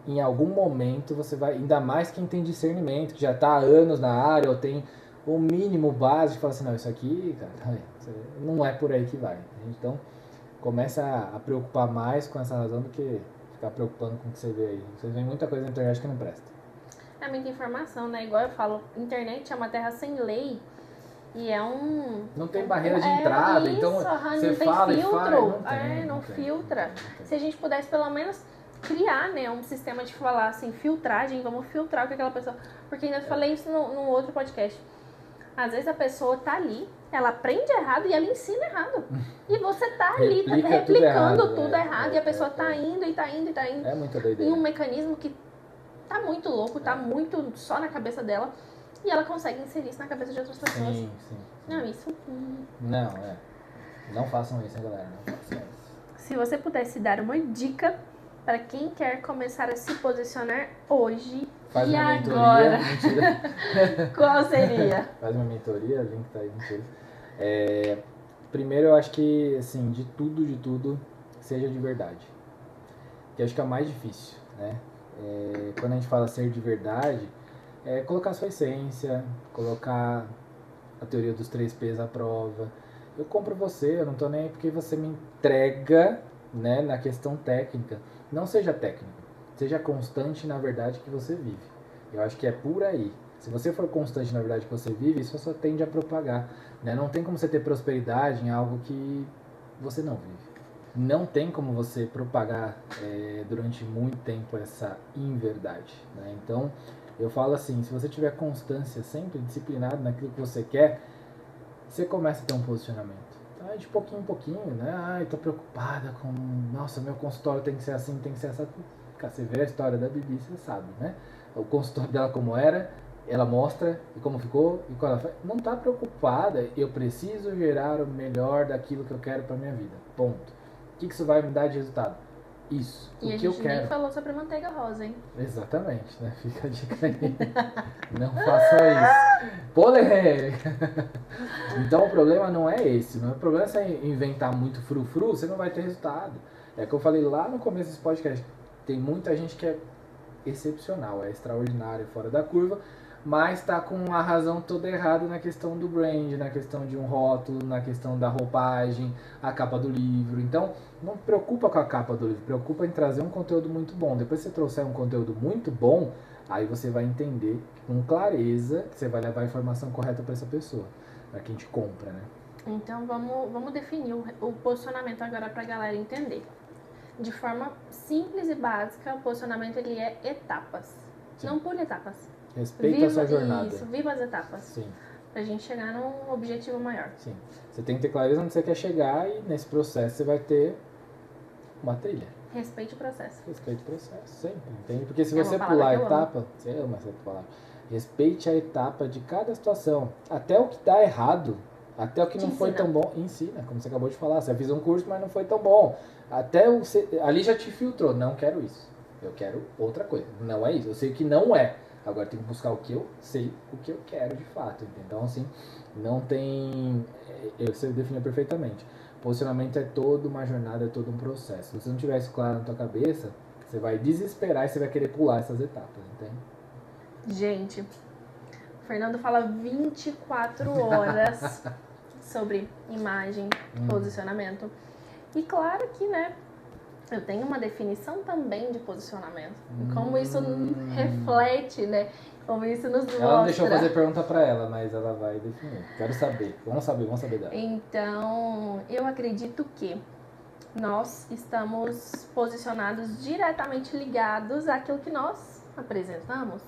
Em algum momento você vai, ainda mais quem tem discernimento, que já está há anos na área, ou tem o mínimo básico, fala assim, não, isso aqui, cara, não é por aí que vai. Então, começa a preocupar mais com essa razão do que ficar preocupando com o que você vê aí. Você vê muita coisa na internet que não presta. É muita informação, né? Igual eu falo, internet é uma terra sem lei. E é um... Não tem barreira de entrada, isso, então você não fala tem filtro. e fala. Não filtra. Não tem. Se a gente pudesse pelo menos criar, né, um sistema de falar assim, filtragem, vamos filtrar o que aquela pessoa... Porque ainda falei isso num outro podcast. Às vezes a pessoa tá ali, ela aprende errado e ela ensina errado. E você tá ali replicando tudo errado, e a pessoa tá indo e tá indo e tá indo. É muita doideira. Em um mecanismo que tá muito louco, tá muito só na cabeça dela. E ela consegue inserir isso na cabeça de outras pessoas. Sim. Não, isso... Não façam isso, hein, galera. Não façam isso. Se você pudesse dar uma dica para quem quer começar a se posicionar hoje Faz e uma agora, mentoria, mentira. qual seria? Faz uma mentoria, o link tá aí, mentira. Primeiro eu acho que, assim, de tudo, seja de verdade. Que acho que é o mais difícil, né? Quando a gente fala ser de verdade, é colocar a sua essência, colocar a teoria dos 3 P's à prova. Eu compro você, eu não tô nem aí porque você me entrega, né, na questão técnica. Não seja técnico, seja constante na verdade que você vive. Eu acho que é por aí. Se você for constante na verdade que você vive, isso só tende a propagar, né? Não tem como você ter prosperidade em algo que você não vive. Não tem como você propagar durante muito tempo essa inverdade, né? Então, eu falo assim, se você tiver constância, sempre disciplinado naquilo que você quer, você começa a ter um posicionamento. Então, de pouquinho em pouquinho, né? Ai, tô preocupada com... Nossa, meu consultório tem que ser assim, tem que ser essa... Cara, você vê a história da Bibi, você sabe, né? O consultório dela como era, ela mostra e como ficou, e quando ela faz. Não tá preocupada, eu preciso gerar o melhor daquilo que eu quero pra minha vida. Ponto. O que isso vai me dar de resultado? Isso, e o que eu quero. E a gente nem falou sobre manteiga rosa, hein? Exatamente, né? Fica a dica aí. Não faça isso. Polêmica. Então o problema não é esse. O problema é você inventar muito frufru, você não vai ter resultado. É o que eu falei lá no começo desse podcast. Tem muita gente que é excepcional, é extraordinário, fora da curva, mas está com a razão toda errada na questão do brand, na questão de um rótulo, na questão da roupagem, a capa do livro. Então, não preocupa com a capa do livro, preocupa em trazer um conteúdo muito bom. Depois que você trouxer um conteúdo muito bom, aí você vai entender com clareza que você vai levar a informação correta para essa pessoa, para quem te compra, né? Então, vamos definir o posicionamento agora para a galera entender. De forma simples e básica, o posicionamento ele é etapas. Sim. Não pule etapas. Respeita a sua jornada. Isso, viva as etapas. Sim. Pra gente chegar num objetivo maior. Sim. Você tem que ter clareza onde você quer chegar e nesse processo você vai ter uma trilha. Respeite o processo. Respeite o processo, sempre, entende? Porque se você pular a etapa, você ama essa palavra. Respeite a etapa de cada situação. Até o que dá errado, até o que não foi tão bom, ensina, como você acabou de falar. Você fez um curso, mas não foi tão bom. Ali já te filtrou, não quero isso. Eu quero outra coisa. Não é isso. Eu sei que não é. Agora tem que buscar o que eu sei, o que eu quero de fato. Então, assim, não tem... Você definiu perfeitamente. Posicionamento é toda uma jornada, é todo um processo. Se você não tiver isso claro na tua cabeça, você vai desesperar e você vai querer pular essas etapas, entende? Gente, o Fernando fala 24 horas sobre imagem, posicionamento. E claro que, né, eu tenho uma definição também de posicionamento. Como isso reflete, né? Como isso nos mostra. Ela não deixou fazer pergunta pra ela, mas ela vai definir. Quero saber. Vamos saber dela. Então, eu acredito que nós estamos posicionados diretamente ligados àquilo que nós apresentamos.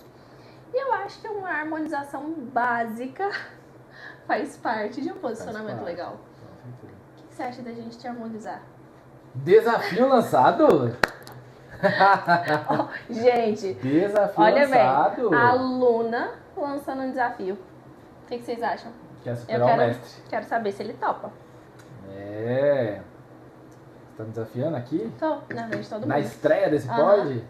E eu acho que uma harmonização básica faz parte de um posicionamento legal. O que você acha da gente te harmonizar? Desafio lançado? Ó, gente, Desafio olha bem, lançado. a Luna lançando um desafio. O que vocês acham? Quer Eu superar o mestre. quero saber se ele topa. É. Você tá me desafiando aqui? Tô, na frente de todo Na mundo. estreia desse Aham. pod?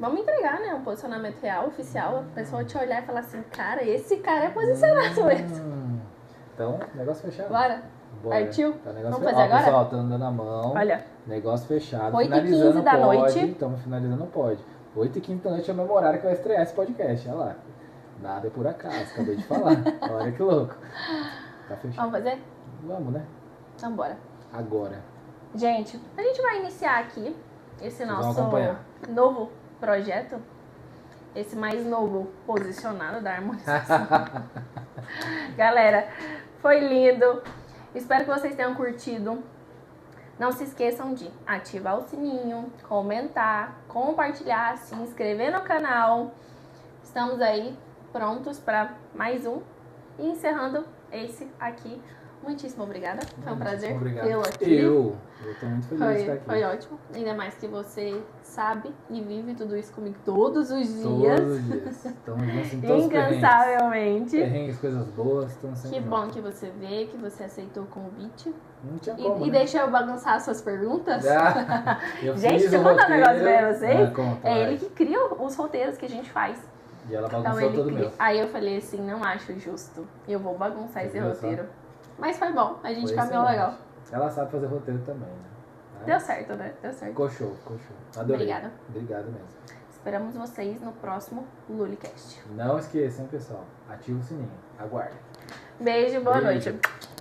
Vamos entregar, né? Um posicionamento real, oficial. A pessoa te olhar e falar assim, cara, esse cara é posicionado mesmo. Então, negócio fechado. Bora? Bora. Partiu? Tá, negócio Vamos fechado. fazer agora? Pessoal, tá andando a mão. Olha, Negócio fechado. 8h15 Finalizando da o pod. noite. Estamos finalizando o pod. 8h15 da noite é o mesmo horário que vai estrear esse podcast. Olha lá. Nada é por acaso. Acabei de falar. Olha que louco. Tá fechado. vamos fazer? Vamos, né? Então bora. Agora. Gente, a gente vai iniciar aqui esse Vocês vão nosso acompanhar. novo projeto. Esse mais novo posicionado da harmonização. Galera, foi lindo. Espero que vocês tenham curtido. Não se esqueçam de ativar o sininho, comentar, compartilhar, se inscrever no canal. Estamos aí prontos para mais um. E encerrando esse aqui. Muitíssimo obrigada. Foi um prazer Obrigado. tê-lo aqui. Eu tô muito feliz de estar aqui. Foi ótimo. Ainda mais que você sabe e vive tudo isso comigo todos os dias. Todos os dias. Estamos juntos em todos os perrengues. Incansavelmente. Perrengues, coisas boas, estão sempre Que juntos. bom que você veio, que você aceitou o convite. Não tinha como, E né? deixa eu bagunçar as suas perguntas. Ah, eu Gente, fiz deixa eu o contar um negócio roteiro. pra vocês. Conta, É vai. ele que cria os roteiros que a gente faz. E ela Então bagunçou ele todo cria. meu. Aí eu falei assim, não acho justo. Eu vou bagunçar esse Viu só? roteiro. Mas foi bom, a gente Foi caminhou excelente. legal. Ela sabe fazer roteiro também, né? Deu certo, né? Deu certo. Ficou show, ficou show. Adorei. Obrigada. Obrigado mesmo. Esperamos vocês no próximo Lulicast. Não esqueçam, pessoal. Ativa o sininho. Aguarde. Beijo, boa Beijo. noite.